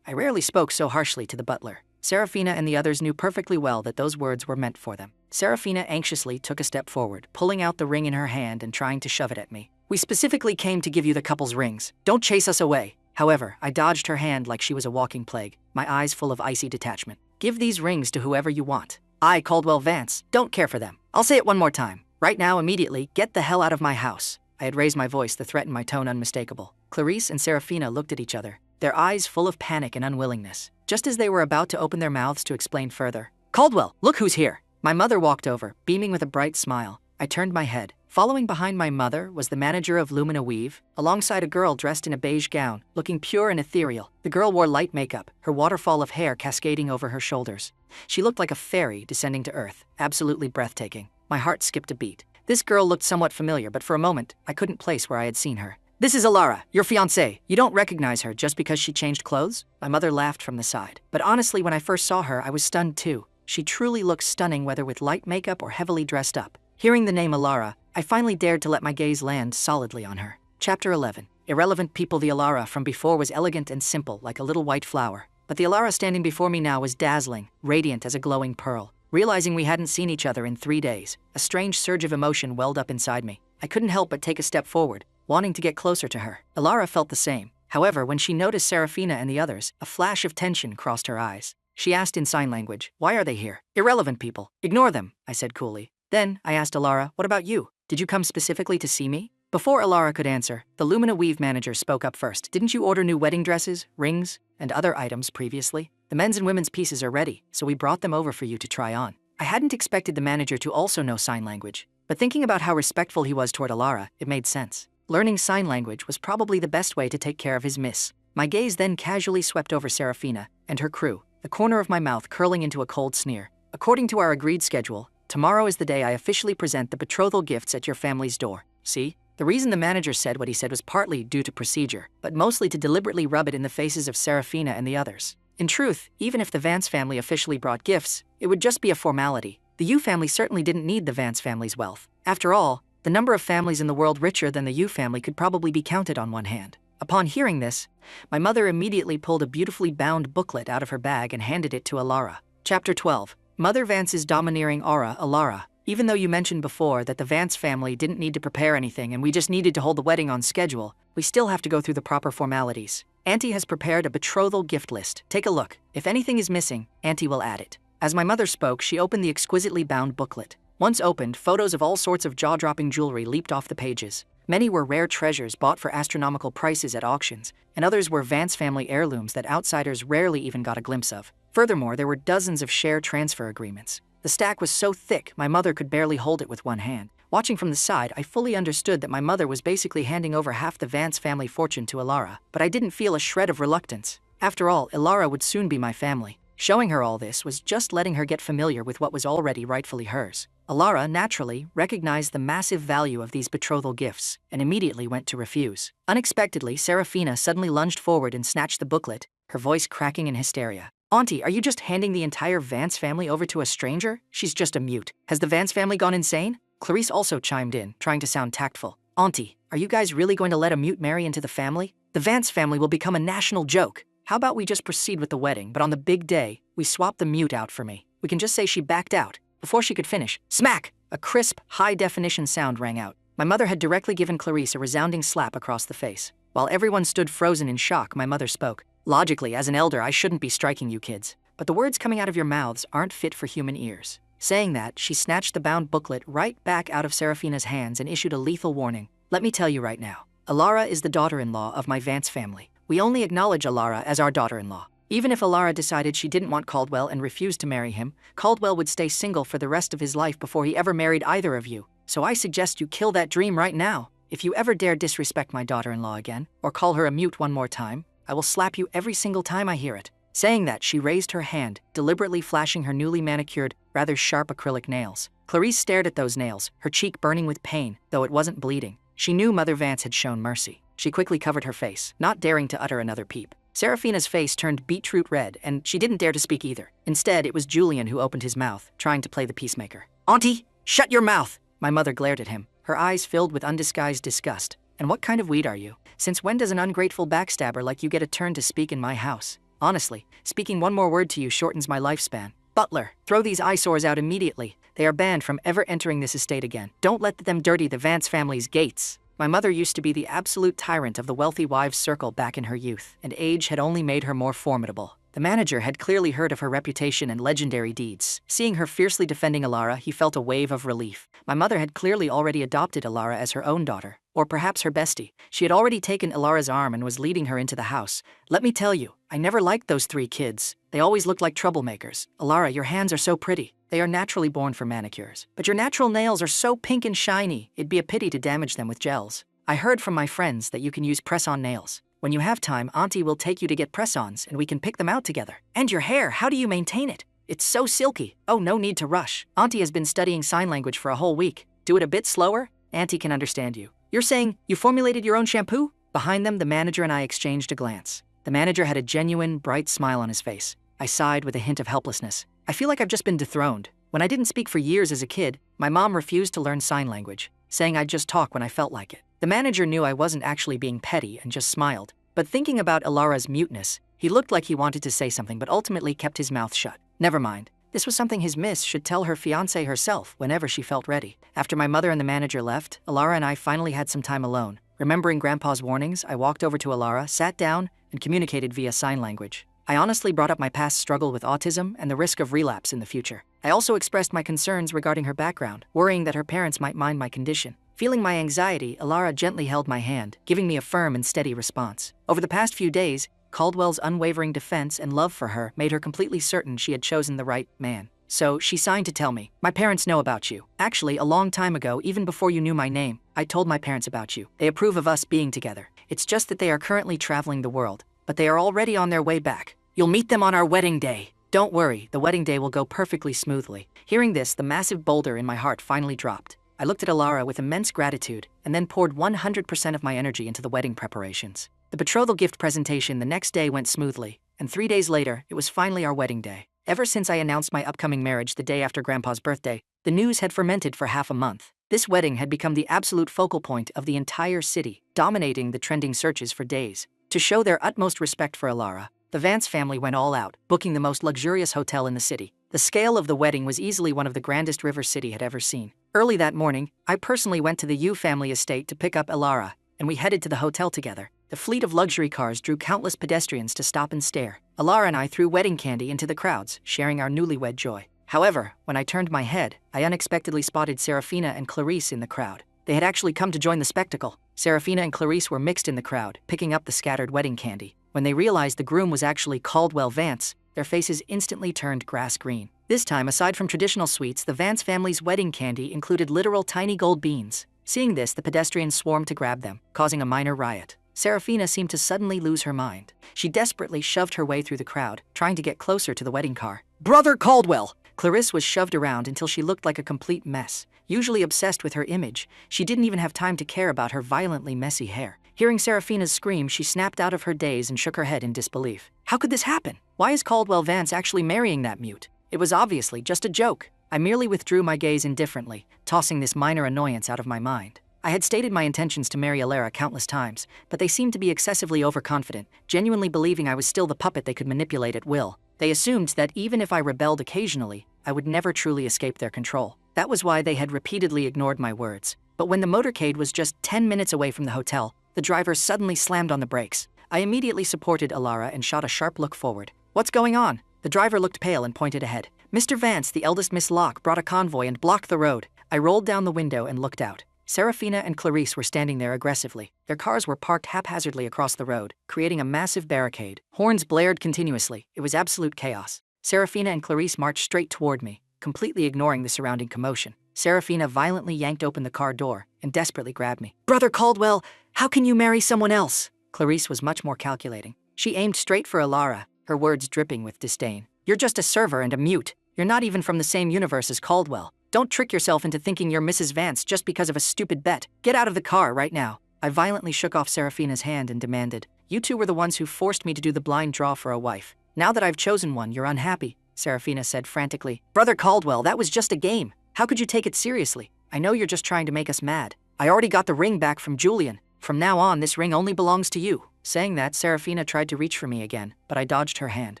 I rarely spoke so harshly to the butler. Serafina and the others knew perfectly well that those words were meant for them. Serafina anxiously took a step forward, pulling out the ring in her hand and trying to shove it at me. We specifically came to give you the couple's rings. Don't chase us away. However, I dodged her hand like she was a walking plague, my eyes full of icy detachment. Give these rings to whoever you want. I, Caldwell Vance, don't care for them. I'll say it one more time. Right now, immediately, get the hell out of my house. I had raised my voice, the threat in my tone unmistakable. Clarice and Serafina looked at each other, their eyes full of panic and unwillingness. Just as they were about to open their mouths to explain further, Caldwell, look who's here. My mother walked over, beaming with a bright smile. I turned my head. Following behind my mother was the manager of Lumina Weave, alongside a girl dressed in a beige gown, looking pure and ethereal. The girl wore light makeup, her waterfall of hair cascading over her shoulders. She looked like a fairy descending to earth, absolutely breathtaking. My heart skipped a beat. This girl looked somewhat familiar, but for a moment, I couldn't place where I had seen her. This is Alara, your fiancée. You don't recognize her just because she changed clothes? My mother laughed from the side. But honestly, when I first saw her, I was stunned too. She truly looked stunning, whether with light makeup or heavily dressed up. Hearing the name Alara, I finally dared to let my gaze land solidly on her. Chapter 11. Irrelevant people. The Alara from before was elegant and simple, like a little white flower. But the Alara standing before me now was dazzling, radiant as a glowing pearl. Realizing we hadn't seen each other in 3 days, a strange surge of emotion welled up inside me. I couldn't help but take a step forward, wanting to get closer to her. Alara felt the same. However, when she noticed Serafina and the others, a flash of tension crossed her eyes. She asked in sign language, "Why are they here?" "Irrelevant people. Ignore them," I said coolly. Then, I asked Alara, "What about you? Did you come specifically to see me?" Before Alara could answer, the Lumina Weave manager spoke up first. "Didn't you order new wedding dresses, rings, and other items previously? The men's and women's pieces are ready, so we brought them over for you to try on." I hadn't expected the manager to also know sign language, but thinking about how respectful he was toward Alara, it made sense. Learning sign language was probably the best way to take care of his miss. My gaze then casually swept over Serafina and her crew, the corner of my mouth curling into a cold sneer. "According to our agreed schedule, tomorrow is the day I officially present the betrothal gifts at your family's door. See?" The reason the manager said what he said was partly due to procedure, but mostly to deliberately rub it in the faces of Serafina and the others. In truth, even if the Vance family officially brought gifts, it would just be a formality. The Yu family certainly didn't need the Vance family's wealth. After all, the number of families in the world richer than the Yu family could probably be counted on one hand. Upon hearing this, my mother immediately pulled a beautifully bound booklet out of her bag and handed it to Alara. Chapter 12. Mother Vance's domineering aura. Alara, even though you mentioned before that the Vance family didn't need to prepare anything and we just needed to hold the wedding on schedule, we still have to go through the proper formalities. Auntie has prepared a betrothal gift list. Take a look. If anything is missing, Auntie will add it. As my mother spoke, she opened the exquisitely bound booklet. Once opened, photos of all sorts of jaw-dropping jewelry leaped off the pages. Many were rare treasures bought for astronomical prices at auctions, and others were Vance family heirlooms that outsiders rarely even got a glimpse of. Furthermore, there were dozens of share transfer agreements. The stack was so thick, my mother could barely hold it with one hand. Watching from the side, I fully understood that my mother was basically handing over half the Vance family fortune to Alara, but I didn't feel a shred of reluctance. After all, Alara would soon be my family. Showing her all this was just letting her get familiar with what was already rightfully hers. Alara, naturally, recognized the massive value of these betrothal gifts and immediately went to refuse. Unexpectedly, Serafina suddenly lunged forward and snatched the booklet, her voice cracking in hysteria. "Auntie, are you just handing the entire Vance family over to a stranger? She's just a mute. Has the Vance family gone insane?" Clarice also chimed in, trying to sound tactful. "Auntie, are you guys really going to let a mute marry into the family? The Vance family will become a national joke. How about we just proceed with the wedding, but on the big day, we swap the mute out for me. We can just say she backed out." Before she could finish, smack! A crisp, high-definition sound rang out. My mother had directly given Clarice a resounding slap across the face. While everyone stood frozen in shock, my mother spoke. "Logically, as an elder, I shouldn't be striking you kids, but the words coming out of your mouths aren't fit for human ears." Saying that, she snatched the bound booklet right back out of Serafina's hands and issued a lethal warning. "Let me tell you right now, Alara is the daughter-in-law of my Vance family. We only acknowledge Alara as our daughter-in-law. Even if Alara decided she didn't want Caldwell and refused to marry him, Caldwell would stay single for the rest of his life before he ever married either of you. So I suggest you kill that dream right now. If you ever dare disrespect my daughter-in-law again, or call her a mute one more time, I will slap you every single time I hear it." Saying that, she raised her hand, deliberately flashing her newly manicured, rather sharp acrylic nails. Clarice stared at those nails, her cheek burning with pain, though it wasn't bleeding. She knew Mother Vance had shown mercy. She quickly covered her face, not daring to utter another peep. Serafina's face turned beetroot red, and she didn't dare to speak either. Instead, it was Julian who opened his mouth, trying to play the peacemaker. "Auntie, shut your mouth!" My mother glared at him, her eyes filled with undisguised disgust. "And what kind of weed are you? Since when does an ungrateful backstabber like you get a turn to speak in my house? Honestly, speaking one more word to you shortens my lifespan. Butler, throw these eyesores out immediately." They are banned from ever entering this estate again. Don't let them dirty the Vance family's gates. My mother used to be the absolute tyrant of the wealthy wives' circle back in her youth, and age had only made her more formidable. The manager had clearly heard of her reputation and legendary deeds. Seeing her fiercely defending Alara, he felt a wave of relief. My mother had clearly already adopted Alara as her own daughter, or perhaps her bestie. She had already taken Alara's arm and was leading her into the house. Let me tell you, I never liked those 3 kids. They always looked like troublemakers. Alara, your hands are so pretty. They are naturally born for manicures. But your natural nails are so pink and shiny, it'd be a pity to damage them with gels. I heard from my friends that you can use press-on nails. When you have time, Auntie will take you to get press-ons and we can pick them out together. And your hair, how do you maintain it? It's so silky. Oh, no need to rush. Auntie has been studying sign language for a whole week. Do it a bit slower. Auntie can understand you. You're saying you formulated your own shampoo? Behind them, the manager and I exchanged a glance. The manager had a genuine, bright smile on his face. I sighed with a hint of helplessness. I feel like I've just been dethroned. When I didn't speak for years as a kid, my mom refused to learn sign language, saying I'd just talk when I felt like it. The manager knew I wasn't actually being petty and just smiled. But thinking about Alara's muteness, he looked like he wanted to say something but ultimately kept his mouth shut. Never mind. This was something his miss should tell her fiancé herself whenever she felt ready. After my mother and the manager left, Alara and I finally had some time alone. Remembering Grandpa's warnings, I walked over to Alara, sat down, and communicated via sign language. I honestly brought up my past struggle with autism and the risk of relapse in the future. I also expressed my concerns regarding her background, worrying that her parents might mind my condition. Feeling my anxiety, Alara gently held my hand, giving me a firm and steady response. Over the past few days, Caldwell's unwavering defense and love for her made her completely certain she had chosen the right man. So she signed to tell me, "My parents know about you. Actually, a long time ago, even before you knew my name, I told my parents about you. They approve of us being together. It's just that they are currently traveling the world, but they are already on their way back. You'll meet them on our wedding day. Don't worry, the wedding day will go perfectly smoothly." Hearing this, the massive boulder in my heart finally dropped. I looked at Alara with immense gratitude and then poured 100% of my energy into the wedding preparations. The betrothal gift presentation the next day went smoothly, and 3 days later, it was finally our wedding day. Ever since I announced my upcoming marriage the day after Grandpa's birthday, the news had fermented for half a month. This wedding had become the absolute focal point of the entire city, dominating the trending searches for days. To show their utmost respect for Alara, the Vance family went all out, booking the most luxurious hotel in the city. The scale of the wedding was easily one of the grandest River City had ever seen. Early that morning, I personally went to the Yu family estate to pick up Alara, and we headed to the hotel together. The fleet of luxury cars drew countless pedestrians to stop and stare. Alara and I threw wedding candy into the crowds, sharing our newlywed joy. However, when I turned my head, I unexpectedly spotted Serafina and Clarice in the crowd. They had actually come to join the spectacle. Serafina and Clarice were mixed in the crowd, picking up the scattered wedding candy. When they realized the groom was actually Caldwell Vance, their faces instantly turned grass green. This time, aside from traditional sweets, the Vance family's wedding candy included literal tiny gold beans. Seeing this, the pedestrians swarmed to grab them, causing a minor riot. Serafina seemed to suddenly lose her mind. She desperately shoved her way through the crowd, trying to get closer to the wedding car. "Brother Caldwell!" Clarice was shoved around until she looked like a complete mess. Usually obsessed with her image, she didn't even have time to care about her violently messy hair. Hearing Serafina's scream, she snapped out of her daze and shook her head in disbelief. How could this happen? Why is Caldwell Vance actually marrying that mute? It was obviously just a joke. I merely withdrew my gaze indifferently, tossing this minor annoyance out of my mind. I had stated my intentions to marry Alara countless times, but they seemed to be excessively overconfident, genuinely believing I was still the puppet they could manipulate at will. They assumed that even if I rebelled occasionally, I would never truly escape their control. That was why they had repeatedly ignored my words. But when the motorcade was just 10 minutes away from the hotel, the driver suddenly slammed on the brakes. I immediately supported Alara and shot a sharp look forward. "What's going on?" The driver looked pale and pointed ahead. "Mr. Vance, the eldest Miss Locke, brought a convoy and blocked the road." I rolled down the window and looked out. Serafina and Clarice were standing there aggressively. Their cars were parked haphazardly across the road, creating a massive barricade. Horns blared continuously. It was absolute chaos. Serafina and Clarice marched straight toward me, completely ignoring the surrounding commotion. Serafina violently yanked open the car door and desperately grabbed me. "Brother Caldwell, how can you marry someone else?" Clarice was much more calculating. She aimed straight for Alara, her words dripping with disdain. "You're just a server and a mute. You're not even from the same universe as Caldwell. Don't trick yourself into thinking you're Mrs. Vance just because of a stupid bet. Get out of the car right now." I violently shook off Serafina's hand and demanded, "You two were the ones who forced me to do the blind draw for a wife. Now that I've chosen one, you're unhappy," Serafina said frantically. "Brother Caldwell, that was just a game. How could you take it seriously? I know you're just trying to make us mad. I already got the ring back from Julian. From now on, this ring only belongs to you." Saying that, Serafina tried to reach for me again, but I dodged her hand.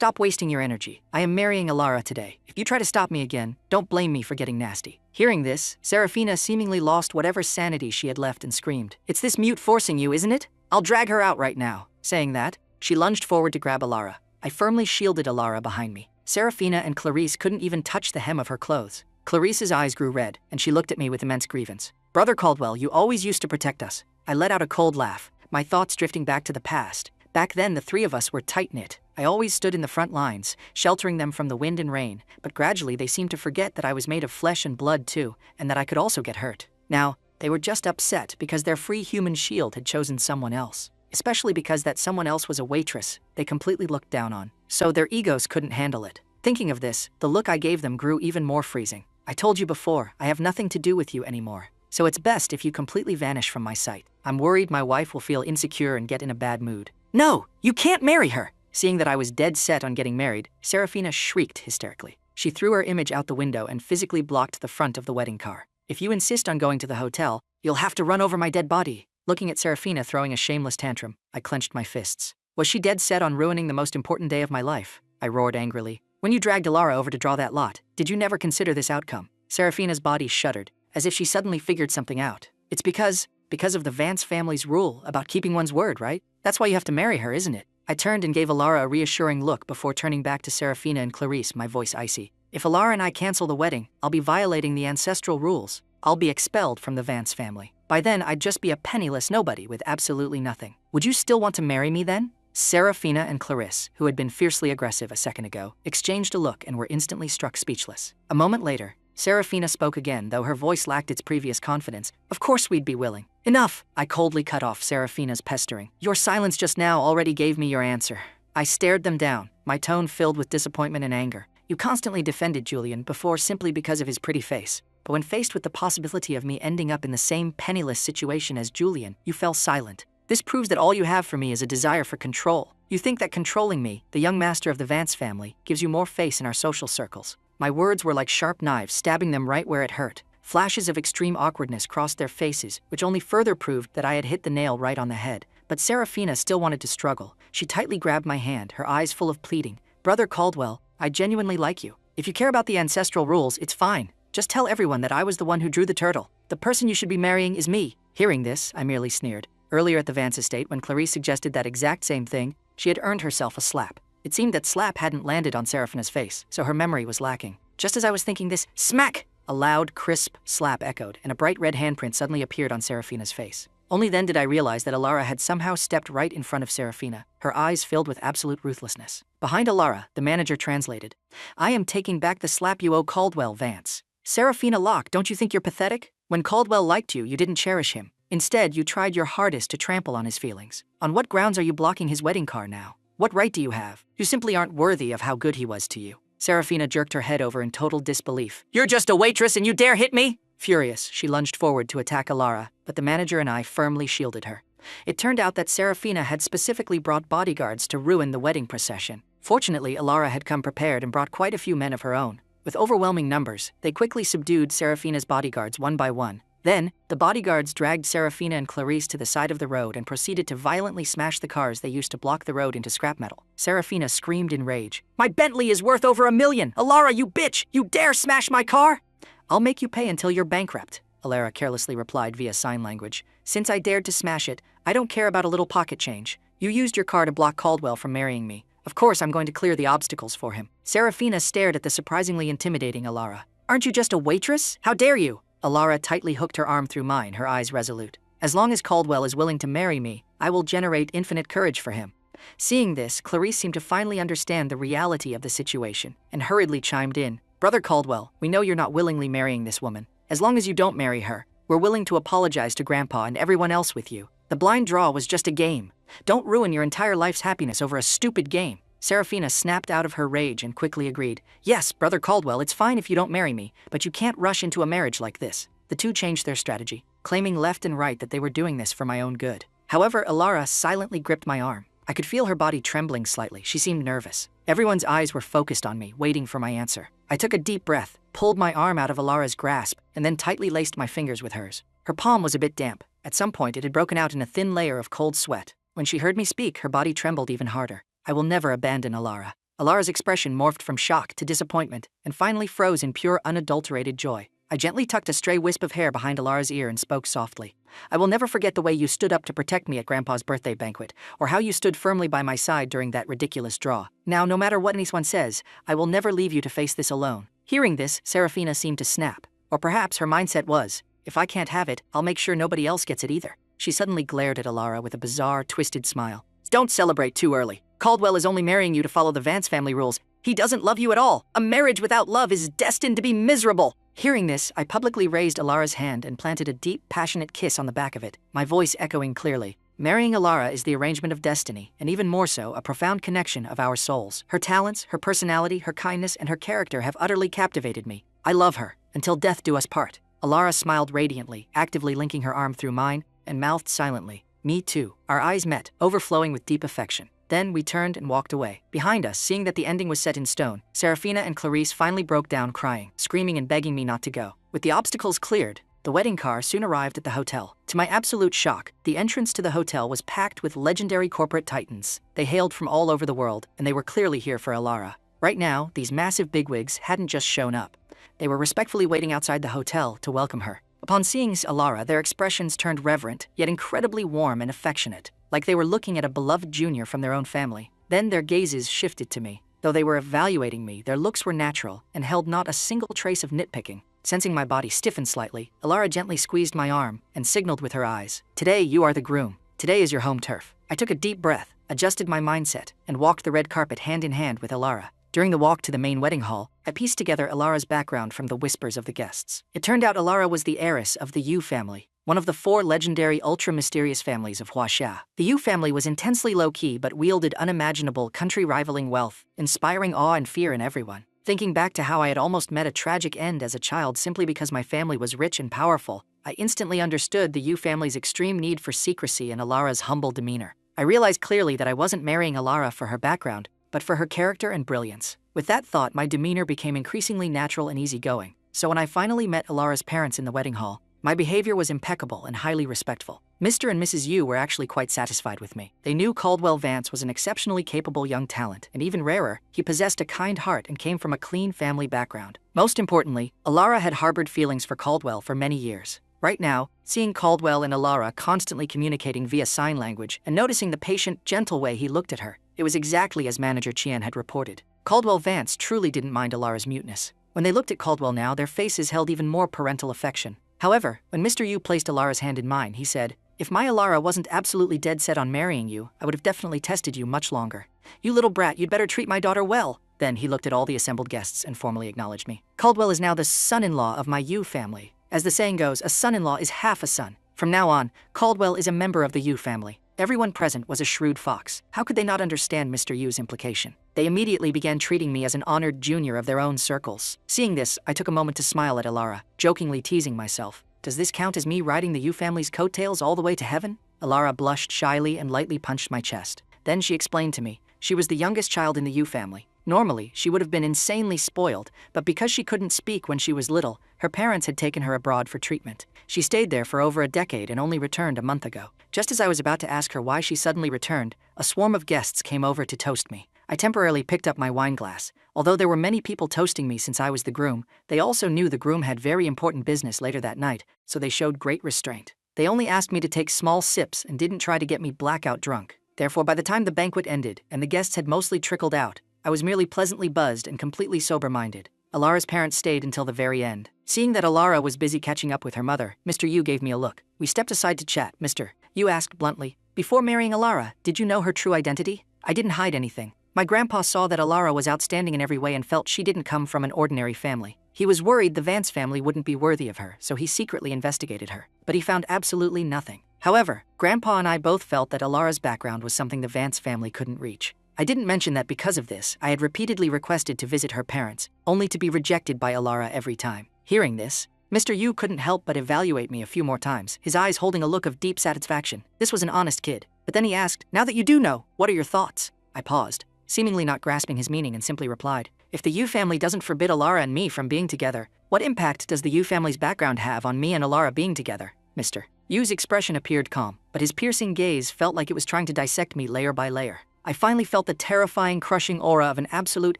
stop wasting your energy. I am marrying Alara today. If you try to stop me again, don't blame me for getting nasty." Hearing this, Serafina seemingly lost whatever sanity she had left and screamed, "It's this mute forcing you, isn't it? I'll drag her out right now." Saying that, she lunged forward to grab Alara. I firmly shielded Alara behind me. Serafina and Clarice couldn't even touch the hem of her clothes. Clarice's eyes grew red, and she looked at me with immense grievance. "Brother Caldwell, you always used to protect us." I let out a cold laugh, my thoughts drifting back to the past. Back then, the three of us were tight-knit. I always stood in the front lines, sheltering them from the wind and rain, but gradually they seemed to forget that I was made of flesh and blood too, and that I could also get hurt. Now, they were just upset because their free human shield had chosen someone else. Especially because that someone else was a waitress they completely looked down on. So their egos couldn't handle it. Thinking of this, the look I gave them grew even more freezing. "I told you before, I have nothing to do with you anymore. So it's best if you completely vanish from my sight. I'm worried my wife will feel insecure and get in a bad mood." "No, you can't marry her!" Seeing that I was dead set on getting married, Serafina shrieked hysterically. She threw her image out the window and physically blocked the front of the wedding car. "If you insist on going to the hotel, you'll have to run over my dead body." Looking at Serafina throwing a shameless tantrum, I clenched my fists. Was she dead set on ruining the most important day of my life? I roared angrily. "When you dragged Alara over to draw that lot, did you never consider this outcome?" Serafina's body shuddered, as if she suddenly figured something out. "It's because of the Vance family's rule about keeping one's word, right? That's why you have to marry her, isn't it?" I turned and gave Alara a reassuring look before turning back to Serafina and Clarice, my voice icy. "If Alara and I cancel the wedding, I'll be violating the ancestral rules. I'll be expelled from the Vance family. By then, I'd just be a penniless nobody with absolutely nothing. Would you still want to marry me then?" Serafina and Clarice, who had been fiercely aggressive a second ago, exchanged a look and were instantly struck speechless. A moment later, Serafina spoke again, though her voice lacked its previous confidence. "Of course we'd be willing." "Enough!" I coldly cut off Serafina's pestering. "Your silence just now already gave me your answer." I stared them down, my tone filled with disappointment and anger. "You constantly defended Julian before simply because of his pretty face. But when faced with the possibility of me ending up in the same penniless situation as Julian, you fell silent. This proves that all you have for me is a desire for control. You think that controlling me, the young master of the Vance family, gives you more face in our social circles." My words were like sharp knives, stabbing them right where it hurt. Flashes of extreme awkwardness crossed their faces, which only further proved that I had hit the nail right on the head. But Serafina still wanted to struggle. She tightly grabbed my hand, her eyes full of pleading. "Brother Caldwell, I genuinely like you. If you care about the ancestral rules, it's fine. Just tell everyone that I was the one who drew the turtle. The person you should be marrying is me." Hearing this, I merely sneered. Earlier at the Vance estate, when Clarice suggested that exact same thing, she had earned herself a slap. It seemed that slap hadn't landed on Serafina's face, so her memory was lacking. Just as I was thinking this, smack! A loud, crisp slap echoed, and a bright red handprint suddenly appeared on Serafina's face. Only then did I realize that Alara had somehow stepped right in front of Serafina, her eyes filled with absolute ruthlessness. Behind Alara, the manager translated, "I am taking back the slap you owe Caldwell, Vance." "Serafina Locke, don't you think you're pathetic? When Caldwell liked you, you didn't cherish him. Instead, you tried your hardest to trample on his feelings. On what grounds are you blocking his wedding car now? What right do you have? You simply aren't worthy of how good he was to you." Serafina jerked her head over in total disbelief. "You're just a waitress and you dare hit me?" Furious, she lunged forward to attack Alara, but the manager and I firmly shielded her. It turned out that Serafina had specifically brought bodyguards to ruin the wedding procession. Fortunately, Alara had come prepared and brought quite a few men of her own. With overwhelming numbers, they quickly subdued Serafina's bodyguards one by one. Then, the bodyguards dragged Serafina and Clarice to the side of the road and proceeded to violently smash the cars they used to block the road into scrap metal. Serafina screamed in rage. "My Bentley is worth over $1 million! Alara, you bitch! You dare smash my car?" "I'll make you pay until you're bankrupt," Alara carelessly replied via sign language. "Since I dared to smash it, I don't care about a little pocket change. You used your car to block Caldwell from marrying me. Of course I'm going to clear the obstacles for him." Serafina stared at the surprisingly intimidating Alara. "Aren't you just a waitress? How dare you?" Alara tightly hooked her arm through mine, her eyes resolute. "As long as Caldwell is willing to marry me, I will generate infinite courage for him." Seeing this, Clarice seemed to finally understand the reality of the situation, and hurriedly chimed in. "Brother Caldwell, we know you're not willingly marrying this woman. As long as you don't marry her, we're willing to apologize to Grandpa and everyone else with you. The blind draw was just a game. Don't ruin your entire life's happiness over a stupid game." Serafina snapped out of her rage and quickly agreed. "Yes, Brother Caldwell, it's fine if you don't marry me, but you can't rush into a marriage like this." The two changed their strategy, claiming left and right that they were doing this for my own good. However, Alara silently gripped my arm. I could feel her body trembling slightly. She seemed nervous. Everyone's eyes were focused on me, waiting for my answer. I took a deep breath, pulled my arm out of Alara's grasp, and then tightly laced my fingers with hers. Her palm was a bit damp. At some point, it had broken out in a thin layer of cold sweat. When she heard me speak, her body trembled even harder. "I will never abandon Alara. Alara's expression morphed from shock to disappointment, and finally froze in pure unadulterated joy. I gently tucked a stray wisp of hair behind Alara's ear and spoke softly. I will never forget the way you stood up to protect me at Grandpa's birthday banquet, or how you stood firmly by my side during that ridiculous draw. Now, no matter what anyone says, I will never leave you to face this alone. Hearing this, Serafina seemed to snap. Or perhaps her mindset was, if I can't have it, I'll make sure nobody else gets it either. She suddenly glared at Alara with a bizarre, twisted smile. Don't celebrate too early. Caldwell is only marrying you to follow the Vance family rules. He doesn't love you at all. A marriage without love is destined to be miserable. Hearing this, I publicly raised Alara's hand and planted a deep, passionate kiss on the back of it, my voice echoing clearly. Marrying Alara is the arrangement of destiny, and even more so, a profound connection of our souls. Her talents, her personality, her kindness, and her character have utterly captivated me. I love her, until death do us part. Alara smiled radiantly, actively linking her arm through mine, and mouthed silently. Me too. Our eyes met, overflowing with deep affection. Then we turned and walked away. Behind us, seeing that the ending was set in stone, Serafina and Clarice finally broke down crying, screaming and begging me not to go. With the obstacles cleared, the wedding car soon arrived at the hotel. To my absolute shock, the entrance to the hotel was packed with legendary corporate titans. They hailed from all over the world, and they were clearly here for Alara. Right now, these massive bigwigs hadn't just shown up. They were respectfully waiting outside the hotel to welcome her. Upon seeing Alara, their expressions turned reverent, yet incredibly warm and affectionate, like they were looking at a beloved junior from their own family. Then their gazes shifted to me. Though they were evaluating me, their looks were natural and held not a single trace of nitpicking. Sensing my body stiffen slightly, Alara gently squeezed my arm and signaled with her eyes. Today you are the groom. Today is your home turf. I took a deep breath, adjusted my mindset, and walked the red carpet hand in hand with Alara. During the walk to the main wedding hall, I pieced together Alara's background from the whispers of the guests. It turned out Alara was the heiress of the Yu family, one of the 4 legendary ultra-mysterious families of Huaxia. The Yu family was intensely low-key but wielded unimaginable country-rivaling wealth, inspiring awe and fear in everyone. Thinking back to how I had almost met a tragic end as a child simply because my family was rich and powerful, I instantly understood the Yu family's extreme need for secrecy and Alara's humble demeanor. I realized clearly that I wasn't marrying Alara for her background, but for her character and brilliance. With that thought, my demeanor became increasingly natural and easygoing. So when I finally met Alara's parents in the wedding hall, my behavior was impeccable and highly respectful. Mr. and Mrs. Yu were actually quite satisfied with me. They knew Caldwell Vance was an exceptionally capable young talent, and even rarer, he possessed a kind heart and came from a clean family background. Most importantly, Alara had harbored feelings for Caldwell for many years. Right now, seeing Caldwell and Alara constantly communicating via sign language and noticing the patient, gentle way he looked at her, it was exactly as manager Qian had reported. Caldwell Vance truly didn't mind Alara's muteness. When they looked at Caldwell now, their faces held even more parental affection. However, when Mr. Yu placed Alara's hand in mine, he said, "If my Alara wasn't absolutely dead set on marrying you, I would have definitely tested you much longer. You little brat, you'd better treat my daughter well." Then he looked at all the assembled guests and formally acknowledged me. Caldwell is now the son-in-law of my Yu family. As the saying goes, a son-in-law is half a son. From now on, Caldwell is a member of the Yu family. Everyone present was a shrewd fox. How could they not understand Mr. Yu's implication? They immediately began treating me as an honored junior of their own circles. Seeing this, I took a moment to smile at Alara, jokingly teasing myself. Does this count as me riding the Yu family's coattails all the way to heaven? Alara blushed shyly and lightly punched my chest. Then she explained to me, she was the youngest child in the Yu family. Normally, she would have been insanely spoiled, but because she couldn't speak when she was little, her parents had taken her abroad for treatment. She stayed there for over a decade and only returned a month ago. Just as I was about to ask her why she suddenly returned, a swarm of guests came over to toast me. I temporarily picked up my wine glass. Although there were many people toasting me since I was the groom, they also knew the groom had very important business later that night, so they showed great restraint. They only asked me to take small sips and didn't try to get me blackout drunk. Therefore, by the time the banquet ended and the guests had mostly trickled out, I was merely pleasantly buzzed and completely sober-minded. Alara's parents stayed until the very end. Seeing that Alara was busy catching up with her mother, Mr. Yu gave me a look. We stepped aside to chat. Mr. Yu asked bluntly, "Before marrying Alara, did you know her true identity?" I didn't hide anything. My grandpa saw that Alara was outstanding in every way and felt she didn't come from an ordinary family. He was worried the Vance family wouldn't be worthy of her, so he secretly investigated her. But he found absolutely nothing. However, Grandpa and I both felt that Alara's background was something the Vance family couldn't reach. I didn't mention that because of this, I had repeatedly requested to visit her parents, only to be rejected by Alara every time. Hearing this, Mr. Yu couldn't help but evaluate me a few more times, his eyes holding a look of deep satisfaction. This was an honest kid. But then he asked, "Now that you do know, what are your thoughts?" I paused, seemingly not grasping his meaning, and simply replied, "If the Yu family doesn't forbid Alara and me from being together, what impact does the Yu family's background have on me and Alara being together?" Mr. Yu's expression appeared calm, but his piercing gaze felt like it was trying to dissect me layer by layer. I finally felt the terrifying, crushing aura of an absolute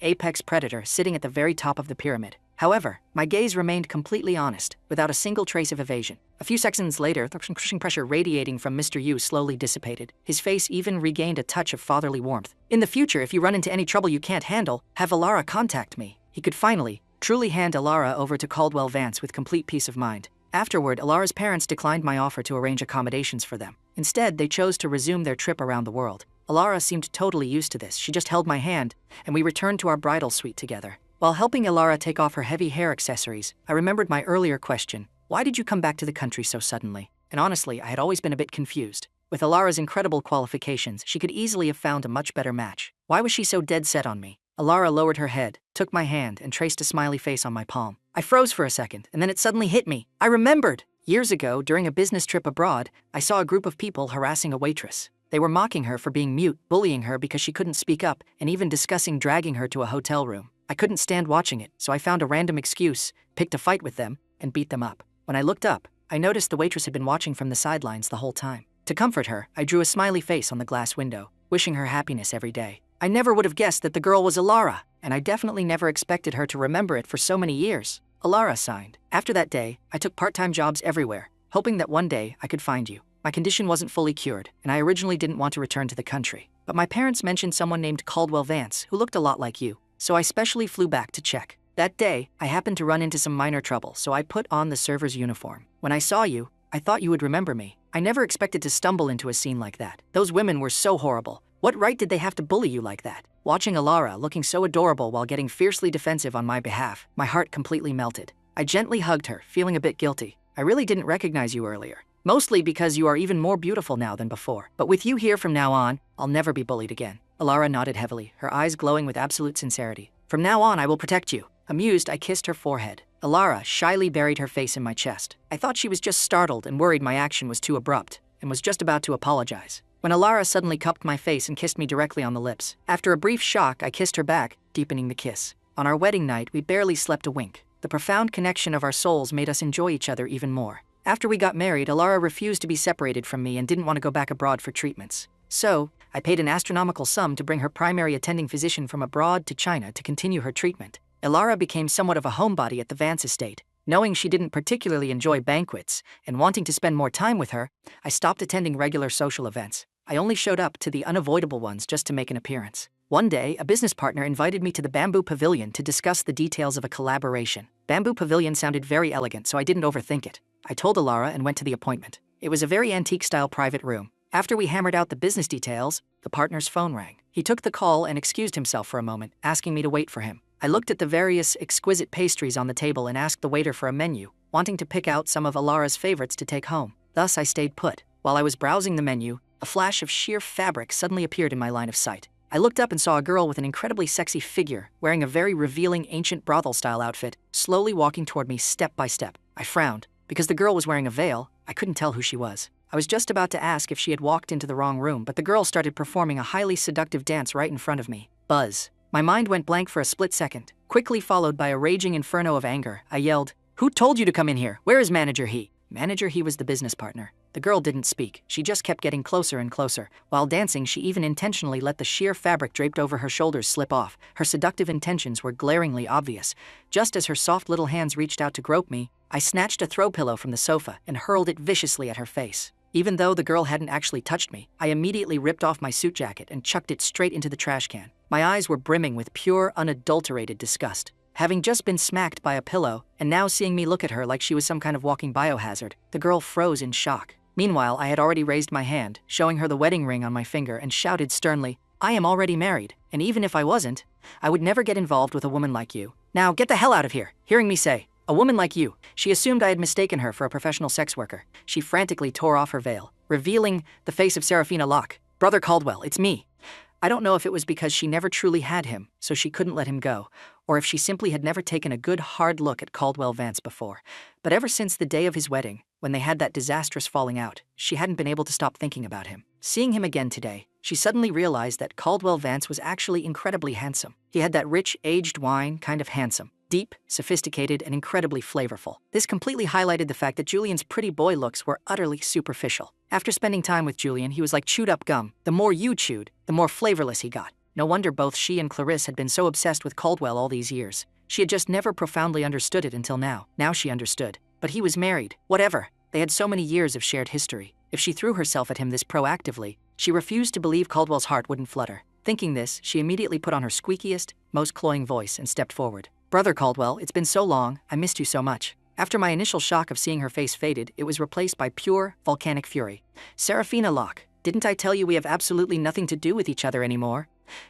apex predator sitting at the very top of the pyramid. However, my gaze remained completely honest, without a single trace of evasion. A few seconds later, the crushing pressure radiating from Mr. Yu slowly dissipated. His face even regained a touch of fatherly warmth. In the future, if you run into any trouble you can't handle, have Alara contact me. He could finally, truly hand Alara over to Caldwell Vance with complete peace of mind. Afterward, Alara's parents declined my offer to arrange accommodations for them. Instead, they chose to resume their trip around the world. Alara seemed totally used to this. She just held my hand, and we returned to our bridal suite together. While helping Alara take off her heavy hair accessories, I remembered my earlier question, why did you come back to the country so suddenly? And honestly, I had always been a bit confused. With Alara's incredible qualifications, she could easily have found a much better match. Why was she so dead set on me? Alara lowered her head, took my hand, and traced a smiley face on my palm. I froze for a second, and then it suddenly hit me. I remembered! Years ago, during a business trip abroad, I saw a group of people harassing a waitress. They were mocking her for being mute, bullying her because she couldn't speak up, and even discussing dragging her to a hotel room. I couldn't stand watching it, so I found a random excuse, picked a fight with them, and beat them up. When I looked up, I noticed the waitress had been watching from the sidelines the whole time. To comfort her, I drew a smiley face on the glass window, wishing her happiness every day. I never would have guessed that the girl was Alara, and I definitely never expected her to remember it for so many years. Alara signed. After that day, I took part-time jobs everywhere, hoping that one day I could find you. My condition wasn't fully cured, and I originally didn't want to return to the country. But my parents mentioned someone named Caldwell Vance, who looked a lot like you. So I specially flew back to check. That day, I happened to run into some minor trouble, so I put on the server's uniform. When I saw you, I thought you would remember me. I never expected to stumble into a scene like that. Those women were so horrible. What right did they have to bully you like that? Watching Alara looking so adorable while getting fiercely defensive on my behalf, my heart completely melted. I gently hugged her, feeling a bit guilty. I really didn't recognize you earlier. Mostly because you are even more beautiful now than before. But with you here from now on, I'll never be bullied again. Alara nodded heavily, her eyes glowing with absolute sincerity. From now on, I will protect you. Amused, I kissed her forehead. Alara shyly buried her face in my chest. I thought she was just startled and worried my action was too abrupt, and was just about to apologize, when Alara suddenly cupped my face and kissed me directly on the lips. After a brief shock, I kissed her back, deepening the kiss. On our wedding night, we barely slept a wink. The profound connection of our souls made us enjoy each other even more. After we got married, Alara refused to be separated from me and didn't want to go back abroad for treatments. So, I paid an astronomical sum to bring her primary attending physician from abroad to China to continue her treatment. Alara became somewhat of a homebody at the Vance estate. Knowing she didn't particularly enjoy banquets, and wanting to spend more time with her, I stopped attending regular social events. I only showed up to the unavoidable ones just to make an appearance. One day, a business partner invited me to the Bamboo Pavilion to discuss the details of a collaboration. Bamboo Pavilion sounded very elegant, so I didn't overthink it. I told Alara and went to the appointment. It was a very antique-style private room. After we hammered out the business details, the partner's phone rang. He took the call and excused himself for a moment, asking me to wait for him. I looked at the various exquisite pastries on the table and asked the waiter for a menu, wanting to pick out some of Alara's favorites to take home. Thus, I stayed put. While I was browsing the menu, a flash of sheer fabric suddenly appeared in my line of sight. I looked up and saw a girl with an incredibly sexy figure, wearing a very revealing ancient brothel-style outfit, slowly walking toward me step by step. I frowned. Because the girl was wearing a veil, I couldn't tell who she was. I was just about to ask if she had walked into the wrong room, but the girl started performing a highly seductive dance right in front of me. Buzz. My mind went blank for a split second, quickly followed by a raging inferno of anger. I yelled, "Who told you to come in here? Where is Manager He?" Manager He was the business partner. The girl didn't speak. She just kept getting closer and closer. While dancing, she even intentionally let the sheer fabric draped over her shoulders slip off. Her seductive intentions were glaringly obvious. Just as her soft little hands reached out to grope me, I snatched a throw pillow from the sofa and hurled it viciously at her face. Even though the girl hadn't actually touched me, I immediately ripped off my suit jacket and chucked it straight into the trash can. My eyes were brimming with pure, unadulterated disgust. Having just been smacked by a pillow, and now seeing me look at her like she was some kind of walking biohazard, the girl froze in shock. Meanwhile, I had already raised my hand, showing her the wedding ring on my finger, and shouted sternly, "I am already married, and even if I wasn't, I would never get involved with a woman like you. Now get the hell out of here." Hearing me say, "A woman like you," she assumed I had mistaken her for a professional sex worker. She frantically tore off her veil, revealing the face of Serafina Locke. "Brother Caldwell, it's me." I don't know if it was because she never truly had him, so she couldn't let him go, or if she simply had never taken a good hard look at Caldwell Vance before. But ever since the day of his wedding, when they had that disastrous falling out, she hadn't been able to stop thinking about him. Seeing him again today, she suddenly realized that Caldwell Vance was actually incredibly handsome. He had that rich, aged wine kind of handsome. Deep, sophisticated, and incredibly flavorful. This completely highlighted the fact that Julian's pretty boy looks were utterly superficial. After spending time with Julian, he was like chewed up gum. The more you chewed, the more flavorless he got. No wonder both she and Clarisse had been so obsessed with Caldwell all these years. She had just never profoundly understood it until now. Now she understood. But he was married. Whatever. They had so many years of shared history. If she threw herself at him this proactively, she refused to believe Caldwell's heart wouldn't flutter. Thinking this, she immediately put on her squeakiest, most cloying voice and stepped forward. "Brother Caldwell, it's been so long. I missed you so much." After my initial shock of seeing her face faded, it was replaced by pure, volcanic fury. "Serafina Locke, didn't I tell you we have absolutely nothing to do with each other anymore?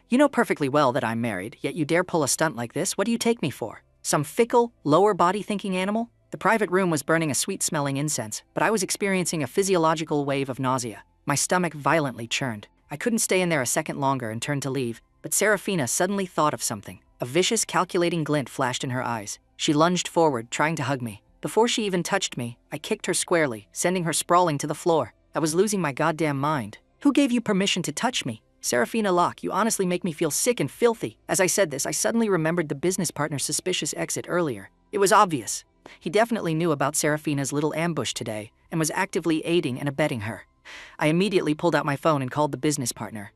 You know perfectly well that I'm married, yet you dare pull a stunt like this? What do you take me for? Some fickle, lower-body-thinking animal?" The private room was burning a sweet-smelling incense, but I was experiencing a physiological wave of nausea. My stomach violently churned. I couldn't stay in there a second longer and turned to leave, but Serafina suddenly thought of something. A vicious, calculating glint flashed in her eyes. She lunged forward, trying to hug me. Before she even touched me, I kicked her squarely, sending her sprawling to the floor. I was losing my goddamn mind. "Who gave you permission to touch me? Serafina Locke, you honestly make me feel sick and filthy." As I said this, I suddenly remembered the business partner's suspicious exit earlier. It was obvious. He definitely knew about Serafina's little ambush today and was actively aiding and abetting her. I immediately pulled out my phone and called the business partner.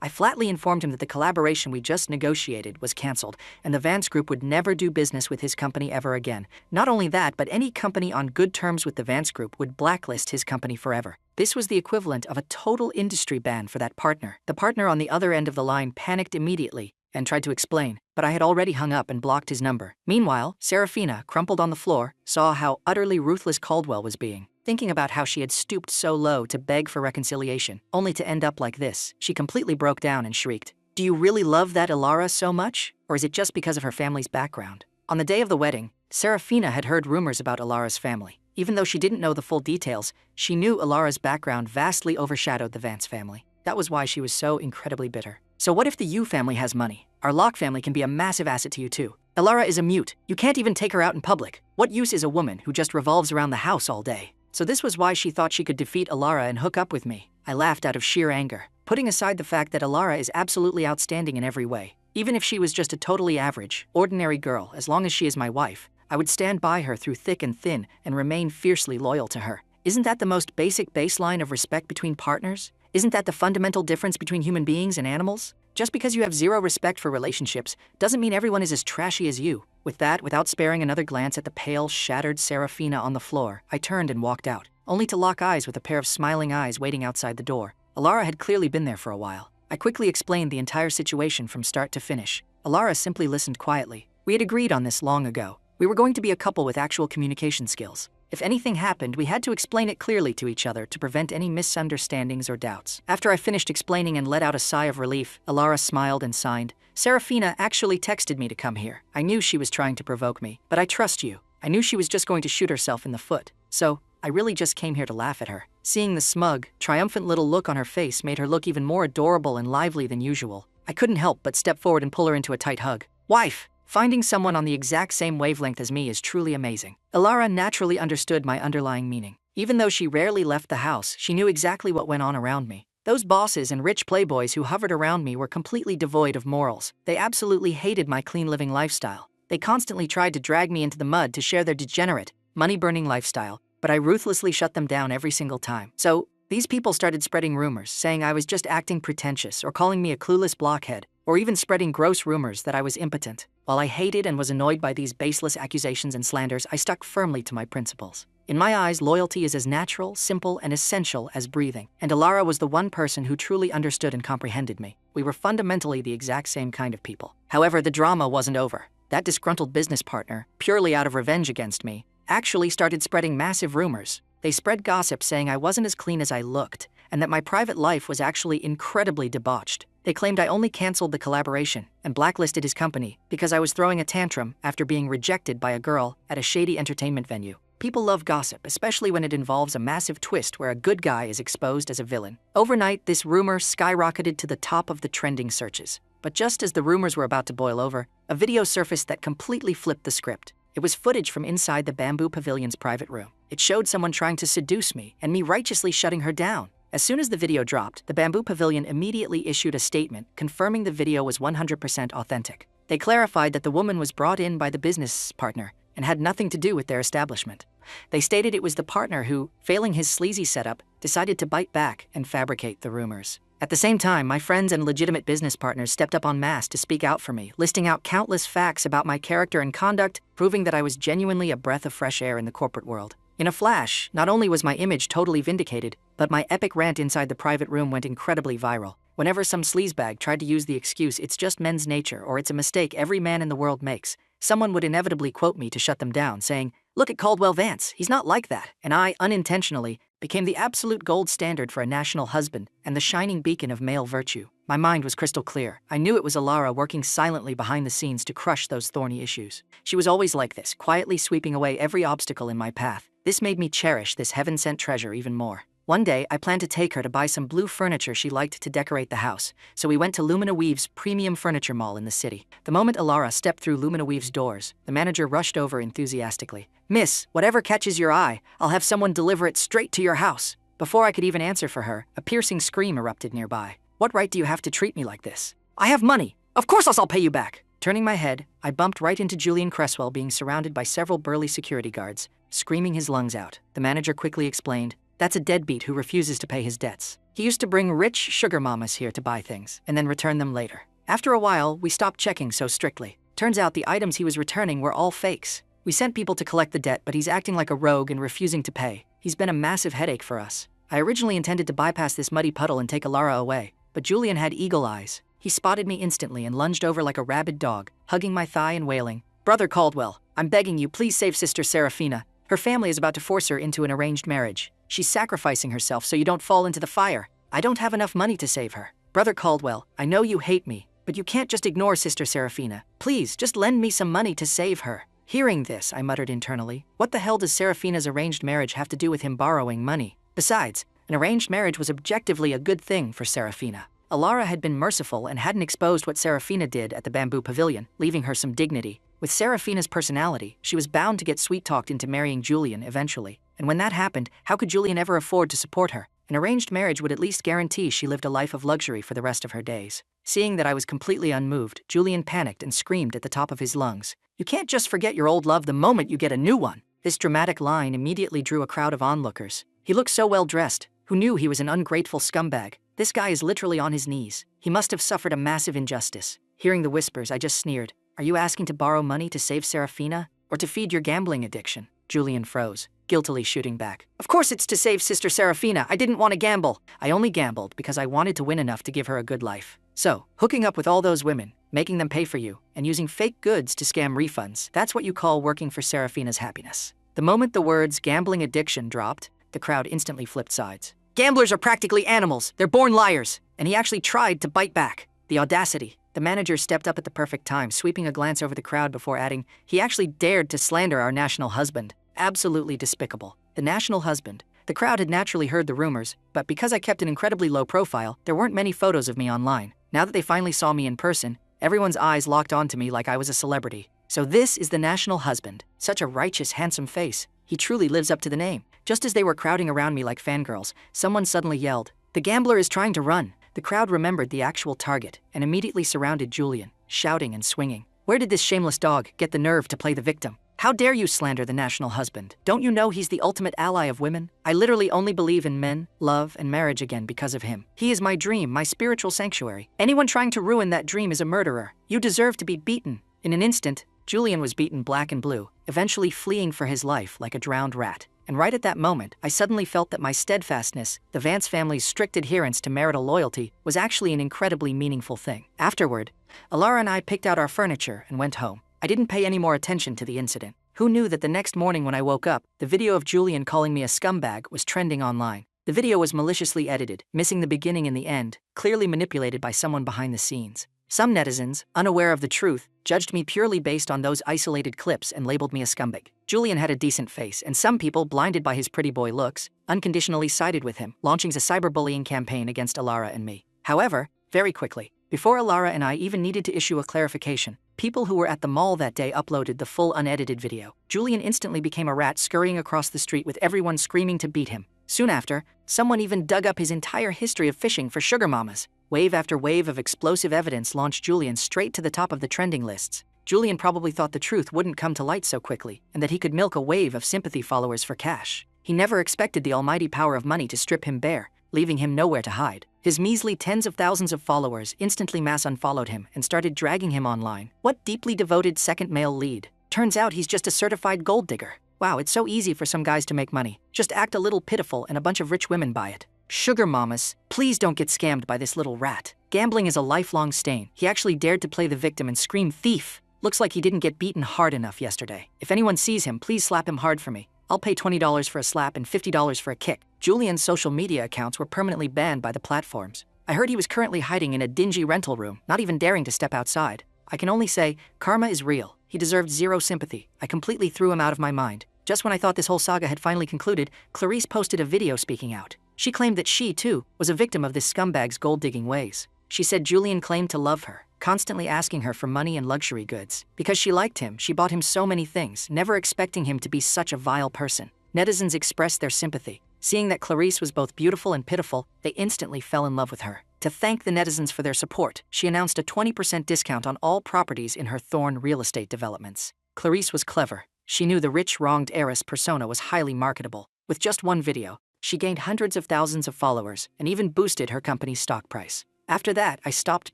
I flatly informed him that the collaboration we just negotiated was canceled, and the Vance Group would never do business with his company ever again. Not only that, but any company on good terms with the Vance Group would blacklist his company forever. This was the equivalent of a total industry ban for that partner. The partner on the other end of the line panicked immediately and tried to explain, but I had already hung up and blocked his number. Meanwhile, Serafina, crumpled on the floor, saw how utterly ruthless Caldwell was being. Thinking about how she had stooped so low to beg for reconciliation, only to end up like this, she completely broke down and shrieked, "Do you really love that Ilara so much? Or is it just because of her family's background?" On the day of the wedding, Serafina had heard rumors about Ilara's family. Even though she didn't know the full details, she knew Ilara's background vastly overshadowed the Vance family. That was why she was so incredibly bitter. "So what if the Yu family has money? Our Locke family can be a massive asset to you too. Ilara is a mute. You can't even take her out in public. What use is a woman who just revolves around the house all day?" So this was why she thought she could defeat Ilara and hook up with me. I laughed out of sheer anger, putting aside the fact that Ilara is absolutely outstanding in every way. Even if she was just a totally average, ordinary girl, as long as she is my wife, I would stand by her through thick and thin and remain fiercely loyal to her. Isn't that the most basic baseline of respect between partners? Isn't that the fundamental difference between human beings and animals? Just because you have zero respect for relationships doesn't mean everyone is as trashy as you. With that, without sparing another glance at the pale, shattered Serafina on the floor, I turned and walked out, only to lock eyes with a pair of smiling eyes waiting outside the door. Ilara had clearly been there for a while. I quickly explained the entire situation from start to finish. Ilara simply listened quietly. We had agreed on this long ago. We were going to be a couple with actual communication skills. If anything happened, we had to explain it clearly to each other to prevent any misunderstandings or doubts. After I finished explaining and let out a sigh of relief, Ilara smiled and signed. "Serafina actually texted me to come here. I knew she was trying to provoke me, but I trust you. I knew she was just going to shoot herself in the foot. So, I really just came here to laugh at her." Seeing the smug, triumphant little look on her face made her look even more adorable and lively than usual. I couldn't help but step forward and pull her into a tight hug. "Wife! Finding someone on the exact same wavelength as me is truly amazing." Ilara naturally understood my underlying meaning. Even though she rarely left the house, she knew exactly what went on around me. Those bosses and rich playboys who hovered around me were completely devoid of morals. They absolutely hated my clean living lifestyle. They constantly tried to drag me into the mud to share their degenerate, money-burning lifestyle, but I ruthlessly shut them down every single time. So, these people started spreading rumors, saying I was just acting pretentious or calling me a clueless blockhead, or even spreading gross rumors that I was impotent. While I hated and was annoyed by these baseless accusations and slanders, I stuck firmly to my principles. In my eyes, loyalty is as natural, simple, and essential as breathing, and Ilara was the one person who truly understood and comprehended me. We were fundamentally the exact same kind of people. However, the drama wasn't over. That disgruntled business partner, purely out of revenge against me, actually started spreading massive rumors. They spread gossip saying I wasn't as clean as I looked, and that my private life was actually incredibly debauched. They claimed I only canceled the collaboration and blacklisted his company because I was throwing a tantrum after being rejected by a girl at a shady entertainment venue. People love gossip, especially when it involves a massive twist where a good guy is exposed as a villain. Overnight, this rumor skyrocketed to the top of the trending searches. But just as the rumors were about to boil over, a video surfaced that completely flipped the script. It was footage from inside the Bamboo Pavilion's private room. It showed someone trying to seduce me and me righteously shutting her down. As soon as the video dropped, the Bamboo Pavilion immediately issued a statement confirming the video was 100% authentic. They clarified that the woman was brought in by the business partner and had nothing to do with their establishment. They stated it was the partner who, failing his sleazy setup, decided to bite back and fabricate the rumors. At the same time, my friends and legitimate business partners stepped up en masse to speak out for me, listing out countless facts about my character and conduct, proving that I was genuinely a breath of fresh air in the corporate world. In a flash, not only was my image totally vindicated, but my epic rant inside the private room went incredibly viral. Whenever some sleazebag tried to use the excuse "it's just men's nature" or "it's a mistake every man in the world makes," someone would inevitably quote me to shut them down, saying, "Look at Caldwell Vance, he's not like that." And I, unintentionally, became the absolute gold standard for a national husband and the shining beacon of male virtue. My mind was crystal clear. I knew it was Alara working silently behind the scenes to crush those thorny issues. She was always like this, quietly sweeping away every obstacle in my path. This made me cherish this heaven-sent treasure even more. One day, I planned to take her to buy some blue furniture she liked to decorate the house, so we went to Lumina Weave's premium furniture mall in the city. The moment Alara stepped through Lumina Weave's doors, the manager rushed over enthusiastically. "Miss, whatever catches your eye, I'll have someone deliver it straight to your house." Before I could even answer for her, a piercing scream erupted nearby. "What right do you have to treat me like this? I have money! Of course I'll pay you back!" Turning my head, I bumped right into Julian Cresswell being surrounded by several burly security guards, screaming his lungs out. The manager quickly explained, "That's a deadbeat who refuses to pay his debts. He used to bring rich sugar mamas here to buy things, and then return them later. After a while, we stopped checking so strictly. Turns out the items he was returning were all fakes. We sent people to collect the debt, but he's acting like a rogue and refusing to pay. He's been a massive headache for us." I originally intended to bypass this muddy puddle and take Alara away, but Julian had eagle eyes. He spotted me instantly and lunged over like a rabid dog, hugging my thigh and wailing, "Brother Caldwell, I'm begging you, please save Sister Serafina. Her family is about to force her into an arranged marriage. She's sacrificing herself so you don't fall into the fire. I don't have enough money to save her. Brother Caldwell, I know you hate me, but you can't just ignore Sister Serafina. Please, just lend me some money to save her." Hearing this, I muttered internally, what the hell does Serafina's arranged marriage have to do with him borrowing money? Besides, an arranged marriage was objectively a good thing for Serafina. Alara had been merciful and hadn't exposed what Serafina did at the Bamboo Pavilion, leaving her some dignity. With Serafina's personality, she was bound to get sweet-talked into marrying Julian eventually. And when that happened, how could Julian ever afford to support her? An arranged marriage would at least guarantee she lived a life of luxury for the rest of her days. Seeing that I was completely unmoved, Julian panicked and screamed at the top of his lungs, "You can't just forget your old love the moment you get a new one." This dramatic line immediately drew a crowd of onlookers. He looked so well-dressed. Who knew he was an ungrateful scumbag? This guy is literally on his knees. He must have suffered a massive injustice. Hearing the whispers, I just sneered. "Are you asking to borrow money to save Serafina? Or to feed your gambling addiction?" Julian froze, guiltily shooting back. "Of course it's to save Sister Serafina. I didn't want to gamble. I only gambled because I wanted to win enough to give her a good life. So, hooking up with all those women, making them pay for you, and using fake goods to scam refunds, that's what you call working for Serafina's happiness." The moment the words gambling addiction dropped, the crowd instantly flipped sides. "Gamblers are practically animals. They're born liars." And he actually tried to bite back. The audacity. The manager stepped up at the perfect time, sweeping a glance over the crowd before adding, "He actually dared to slander our national husband. Absolutely despicable." The national husband. The crowd had naturally heard the rumors, but because I kept an incredibly low profile, there weren't many photos of me online. Now that they finally saw me in person, everyone's eyes locked onto me like I was a celebrity. So this is the national husband. Such a righteous, handsome face. He truly lives up to the name. Just as they were crowding around me like fangirls, someone suddenly yelled, "The gambler is trying to run." The crowd remembered the actual target and immediately surrounded Julian, shouting and swinging. Where did this shameless dog get the nerve to play the victim? How dare you slander the national husband? Don't you know he's the ultimate ally of women? I literally only believe in men, love, and marriage again because of him. He is my dream, my spiritual sanctuary. Anyone trying to ruin that dream is a murderer. You deserve to be beaten. In an instant, Julian was beaten black and blue, eventually fleeing for his life like a drowned rat. And right at that moment, I suddenly felt that my steadfastness, the Vance family's strict adherence to marital loyalty, was actually an incredibly meaningful thing. Afterward, Alara and I picked out our furniture and went home. I didn't pay any more attention to the incident. Who knew that the next morning when I woke up, the video of Julian calling me a scumbag was trending online. The video was maliciously edited, missing the beginning and the end, clearly manipulated by someone behind the scenes. Some netizens, unaware of the truth, judged me purely based on those isolated clips and labeled me a scumbag. Julian had a decent face, and some people, blinded by his pretty boy looks, unconditionally sided with him, launching a cyberbullying campaign against Alara and me. However, very quickly, before Alara and I even needed to issue a clarification, people who were at the mall that day uploaded the full unedited video. Julian instantly became a rat scurrying across the street with everyone screaming to beat him. Soon after, someone even dug up his entire history of fishing for sugar mamas. Wave after wave of explosive evidence launched Julian straight to the top of the trending lists. Julian probably thought the truth wouldn't come to light so quickly, and that he could milk a wave of sympathy followers for cash. He never expected the almighty power of money to strip him bare, leaving him nowhere to hide. His measly tens of thousands of followers instantly mass unfollowed him and started dragging him online. What deeply devoted second male lead? Turns out he's just a certified gold digger. Wow, it's so easy for some guys to make money. Just act a little pitiful and a bunch of rich women buy it. Sugar mamas, please don't get scammed by this little rat. Gambling is a lifelong stain. He actually dared to play the victim and scream thief. Looks like he didn't get beaten hard enough yesterday. If anyone sees him, please slap him hard for me. I'll pay $20 for a slap and $50 for a kick. Julian's social media accounts were permanently banned by the platforms. I heard he was currently hiding in a dingy rental room, not even daring to step outside. I can only say, karma is real. He deserved zero sympathy. I completely threw him out of my mind. Just when I thought this whole saga had finally concluded, Clarice posted a video speaking out. She claimed that she, too, was a victim of this scumbag's gold-digging ways. She said Julian claimed to love her, constantly asking her for money and luxury goods. Because she liked him, she bought him so many things, never expecting him to be such a vile person. Netizens expressed their sympathy. Seeing that Clarice was both beautiful and pitiful, they instantly fell in love with her. To thank the netizens for their support, she announced a 20% discount on all properties in her Thorn real estate developments. Clarice was clever. She knew the rich, wronged heiress persona was highly marketable. With just one video, she gained hundreds of thousands of followers and even boosted her company's stock price. After that, I stopped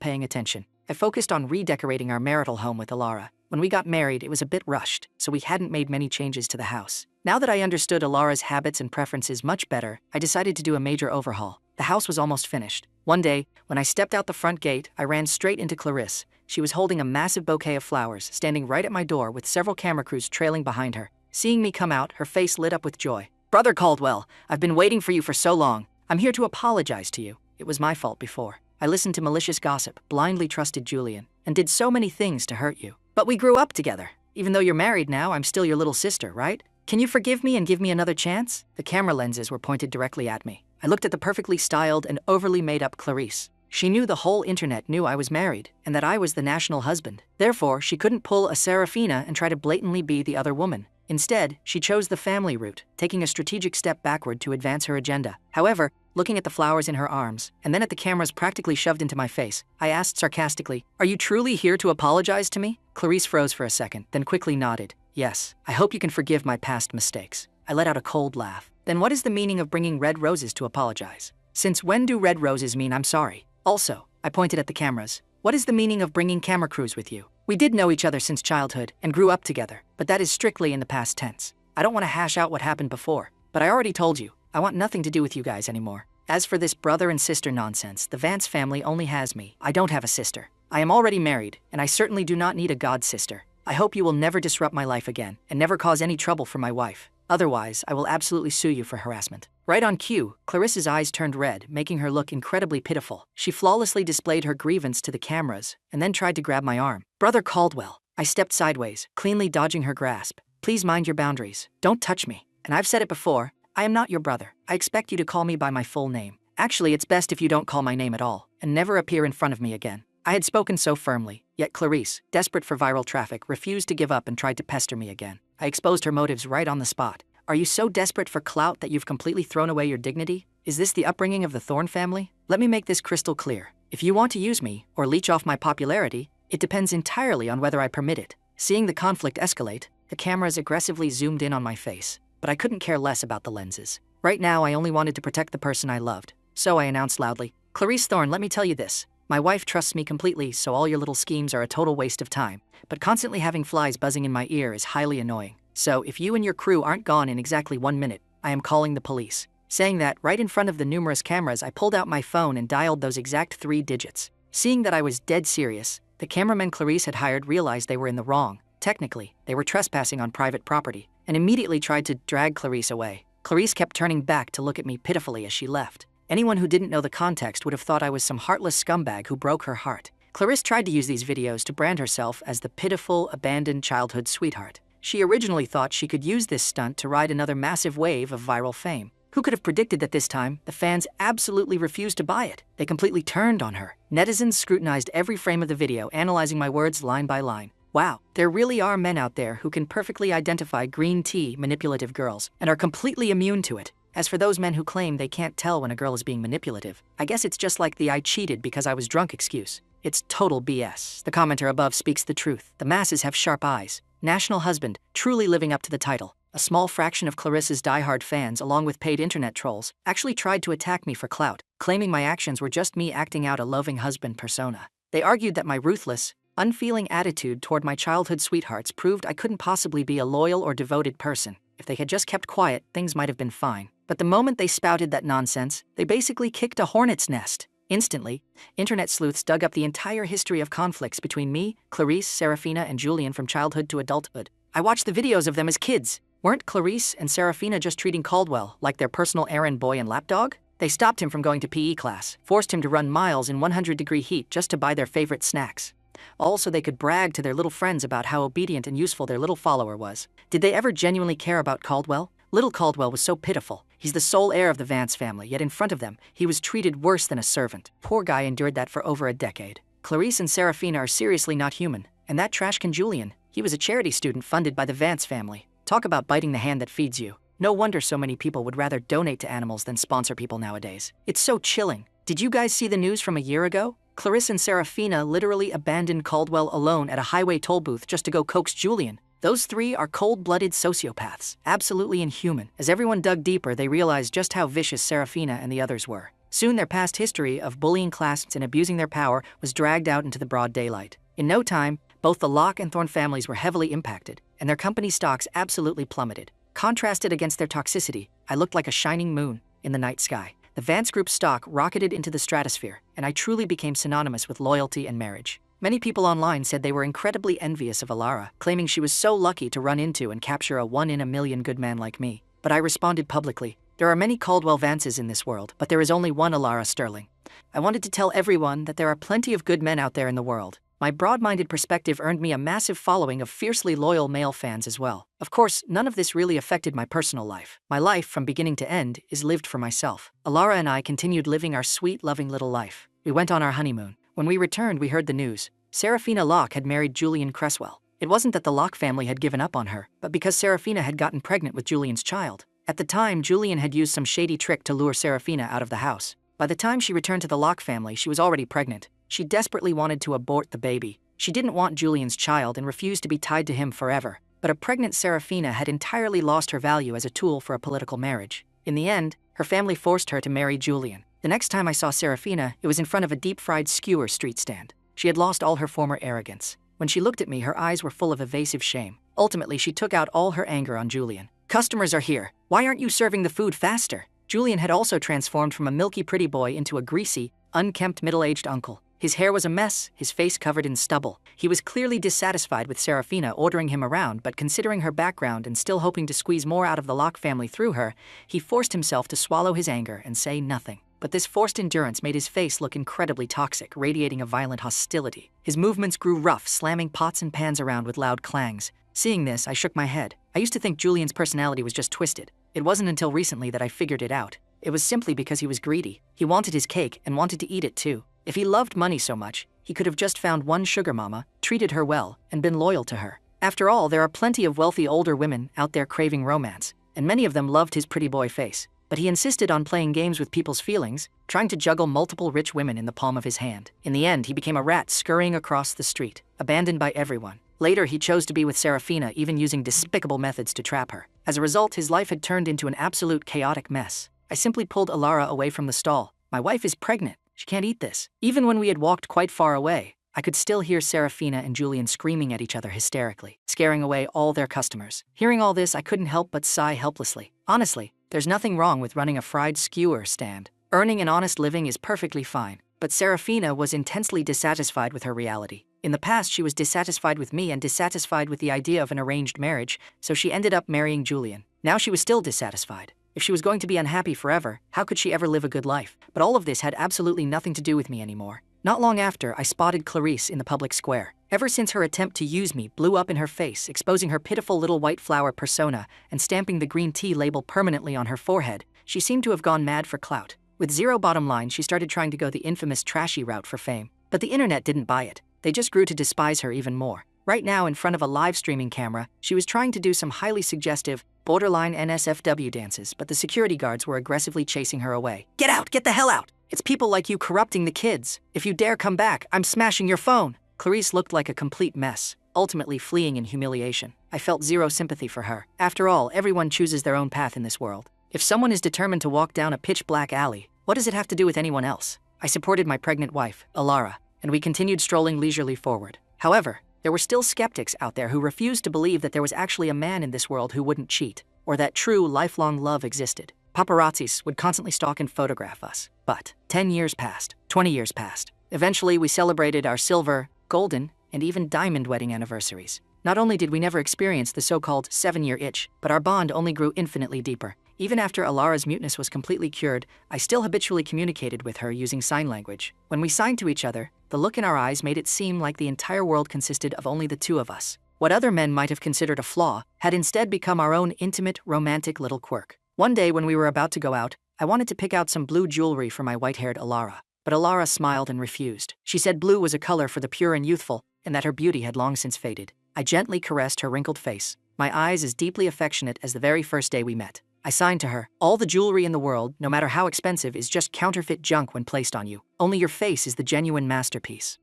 paying attention. I focused on redecorating our marital home with Alara. When we got married, it was a bit rushed, so we hadn't made many changes to the house. Now that I understood Alara's habits and preferences much better, I decided to do a major overhaul. The house was almost finished. One day, when I stepped out the front gate, I ran straight into Clarice. She was holding a massive bouquet of flowers, standing right at my door with several camera crews trailing behind her. Seeing me come out, her face lit up with joy. "Brother Caldwell, I've been waiting for you for so long. I'm here to apologize to you. It was my fault before. I listened to malicious gossip, blindly trusted Julian, and did so many things to hurt you. But we grew up together. Even though you're married now, I'm still your little sister, right? Can you forgive me and give me another chance?" The camera lenses were pointed directly at me. I looked at the perfectly styled and overly made-up Clarice. She knew the whole internet knew I was married, and that I was the national husband. Therefore, she couldn't pull a Serafina and try to blatantly be the other woman. Instead, she chose the family route, taking a strategic step backward to advance her agenda. However, looking at the flowers in her arms, and then at the cameras practically shoved into my face, I asked sarcastically, "Are you truly here to apologize to me?" Clarice froze for a second, then quickly nodded. "Yes, I hope you can forgive my past mistakes." I let out a cold laugh. "Then what is the meaning of bringing red roses to apologize? Since when do red roses mean I'm sorry? Also," I pointed at the cameras, "what is the meaning of bringing camera crews with you? We did know each other since childhood and grew up together, but that is strictly in the past tense. I don't want to hash out what happened before, but I already told you, I want nothing to do with you guys anymore. As for this brother and sister nonsense, the Vance family only has me. I don't have a sister. I am already married, and I certainly do not need a god sister. I hope you will never disrupt my life again and never cause any trouble for my wife. Otherwise, I will absolutely sue you for harassment." Right on cue, Clarissa's eyes turned red, making her look incredibly pitiful. She flawlessly displayed her grievance to the cameras and then tried to grab my arm. "Brother Caldwell." I stepped sideways, cleanly dodging her grasp. "Please mind your boundaries. Don't touch me. And I've said it before, I am not your brother. I expect you to call me by my full name. Actually, it's best if you don't call my name at all and never appear in front of me again." I had spoken so firmly, yet Clarice, desperate for viral traffic, refused to give up and tried to pester me again. I exposed her motives right on the spot. "Are you so desperate for clout that you've completely thrown away your dignity? Is this the upbringing of the Thorn family? Let me make this crystal clear. If you want to use me or leech off my popularity, it depends entirely on whether I permit it." Seeing the conflict escalate, the cameras aggressively zoomed in on my face, but I couldn't care less about the lenses. Right now, I only wanted to protect the person I loved. So I announced loudly, "Clarice Thorn, let me tell you this. My wife trusts me completely, so all your little schemes are a total waste of time. But constantly having flies buzzing in my ear is highly annoying. So if you and your crew aren't gone in exactly 1 minute, I am calling the police." Saying that, right in front of the numerous cameras, I pulled out my phone and dialed those exact 3 digits. Seeing that I was dead serious, the cameramen Clarice had hired realized they were in the wrong. Technically, they were trespassing on private property, and immediately tried to drag Clarice away. Clarice kept turning back to look at me pitifully as she left. Anyone who didn't know the context would have thought I was some heartless scumbag who broke her heart. Clarice tried to use these videos to brand herself as the pitiful, abandoned childhood sweetheart. She originally thought she could use this stunt to ride another massive wave of viral fame. Who could have predicted that this time, the fans absolutely refused to buy it? They completely turned on her. Netizens scrutinized every frame of the video, analyzing my words line by line. Wow, there really are men out there who can perfectly identify green tea manipulative girls and are completely immune to it. As for those men who claim they can't tell when a girl is being manipulative, I guess it's just like the "I cheated because I was drunk" excuse. It's total BS. The commenter above speaks the truth. The masses have sharp eyes. National husband, truly living up to the title. A small fraction of Clarissa's diehard fans, along with paid internet trolls, actually tried to attack me for clout, claiming my actions were just me acting out a loving husband persona. They argued that my ruthless, unfeeling attitude toward my childhood sweethearts proved I couldn't possibly be a loyal or devoted person. If they had just kept quiet, things might have been fine. But the moment they spouted that nonsense, they basically kicked a hornet's nest. Instantly, internet sleuths dug up the entire history of conflicts between me, Clarice, Serafina, and Julian from childhood to adulthood. I watched the videos of them as kids. Weren't Clarice and Serafina just treating Caldwell like their personal errand boy and lapdog? They stopped him from going to PE class, forced him to run miles in 100-degree heat just to buy their favorite snacks. All so they could brag to their little friends about how obedient and useful their little follower was. Did they ever genuinely care about Caldwell? Little Caldwell was so pitiful. He's the sole heir of the Vance family, yet in front of them, he was treated worse than a servant. Poor guy endured that for over a decade. Clarice and Serafina are seriously not human. And that trashcan Julian, he was a charity student funded by the Vance family. Talk about biting the hand that feeds you. No wonder so many people would rather donate to animals than sponsor people nowadays. It's so chilling. Did you guys see the news from a year ago? Clarice and Serafina literally abandoned Caldwell alone at a highway toll booth just to go coax Julian. Those three are cold-blooded sociopaths, absolutely inhuman. As everyone dug deeper, they realized just how vicious Serafina and the others were. Soon their past history of bullying classmates and abusing their power was dragged out into the broad daylight. In no time, both the Locke and Thorne families were heavily impacted, and their company stocks absolutely plummeted. Contrasted against their toxicity, I looked like a shining moon in the night sky. The Vance Group stock rocketed into the stratosphere, and I truly became synonymous with loyalty and marriage. Many people online said they were incredibly envious of Alara, claiming she was so lucky to run into and capture a one-in-a-million good man like me. But I responded publicly, there are many Caldwell Vances in this world, but there is only one Alara Sterling. I wanted to tell everyone that there are plenty of good men out there in the world. My broad-minded perspective earned me a massive following of fiercely loyal male fans as well. Of course, none of this really affected my personal life. My life, from beginning to end, is lived for myself. Alara and I continued living our sweet, loving little life. We went on our honeymoon. When we returned, we heard the news. Serafina Locke had married Julian Cresswell. It wasn't that the Locke family had given up on her, but because Serafina had gotten pregnant with Julian's child. At the time, Julian had used some shady trick to lure Serafina out of the house. By the time she returned to the Locke family, she was already pregnant. She desperately wanted to abort the baby. She didn't want Julian's child and refused to be tied to him forever. But a pregnant Serafina had entirely lost her value as a tool for a political marriage. In the end, her family forced her to marry Julian. The next time I saw Serafina, it was in front of a deep-fried skewer street stand. She had lost all her former arrogance. When she looked at me, her eyes were full of evasive shame. Ultimately, she took out all her anger on Julian. Customers are here. Why aren't you serving the food faster? Julian had also transformed from a milky pretty boy into a greasy, unkempt middle-aged uncle. His hair was a mess, his face covered in stubble. He was clearly dissatisfied with Serafina ordering him around, but considering her background and still hoping to squeeze more out of the Locke family through her, he forced himself to swallow his anger and say nothing. But this forced endurance made his face look incredibly toxic, radiating a violent hostility. His movements grew rough, slamming pots and pans around with loud clangs. Seeing this, I shook my head. I used to think Julian's personality was just twisted. It wasn't until recently that I figured it out. It was simply because he was greedy. He wanted his cake and wanted to eat it too. If he loved money so much, he could have just found one sugar mama, treated her well, and been loyal to her. After all, there are plenty of wealthy older women out there craving romance, and many of them loved his pretty boy face. But he insisted on playing games with people's feelings, trying to juggle multiple rich women in the palm of his hand. In the end, he became a rat scurrying across the street, abandoned by everyone. Later, he chose to be with Serafina, even using despicable methods to trap her. As a result, his life had turned into an absolute chaotic mess. I simply pulled Alara away from the stall. My wife is pregnant. She can't eat this. Even when we had walked quite far away, I could still hear Serafina and Julian screaming at each other hysterically, scaring away all their customers. Hearing all this, I couldn't help but sigh helplessly. Honestly, there's nothing wrong with running a fried skewer stand. Earning an honest living is perfectly fine. But Serafina was intensely dissatisfied with her reality. In the past, she was dissatisfied with me and dissatisfied with the idea of an arranged marriage, so she ended up marrying Julian. Now she was still dissatisfied. If she was going to be unhappy forever, how could she ever live a good life? But all of this had absolutely nothing to do with me anymore. Not long after, I spotted Clarice in the public square. Ever since her attempt to use me blew up in her face, exposing her pitiful little white flower persona and stamping the green tea label permanently on her forehead, she seemed to have gone mad for clout. With zero bottom line, she started trying to go the infamous trashy route for fame. But the internet didn't buy it. They just grew to despise her even more. Right now, in front of a live streaming camera, she was trying to do some highly suggestive, borderline NSFW dances, but the security guards were aggressively chasing her away. Get out! Get the hell out! It's people like you corrupting the kids. If you dare come back, I'm smashing your phone. Clarice looked like a complete mess, ultimately fleeing in humiliation. I felt zero sympathy for her. After all, everyone chooses their own path in this world. If someone is determined to walk down a pitch-black alley, what does it have to do with anyone else? I supported my pregnant wife, Alara, and we continued strolling leisurely forward. However, there were still skeptics out there who refused to believe that there was actually a man in this world who wouldn't cheat, or that true, lifelong love existed. Paparazzis would constantly stalk and photograph us. But 10 years passed, 20 years passed. Eventually, we celebrated our silver, golden, and even diamond wedding anniversaries. Not only did we never experience the so-called 7-year itch, but our bond only grew infinitely deeper. Even after Alara's muteness was completely cured, I still habitually communicated with her using sign language. When we signed to each other, the look in our eyes made it seem like the entire world consisted of only the two of us. What other men might have considered a flaw had instead become our own intimate, romantic little quirk. One day when we were about to go out, I wanted to pick out some blue jewelry for my white-haired Alara. But Alara smiled and refused. She said blue was a color for the pure and youthful, and that her beauty had long since faded. I gently caressed her wrinkled face, my eyes as deeply affectionate as the very first day we met. I signed to her, all the jewelry in the world, no matter how expensive, is just counterfeit junk when placed on you. Only your face is the genuine masterpiece.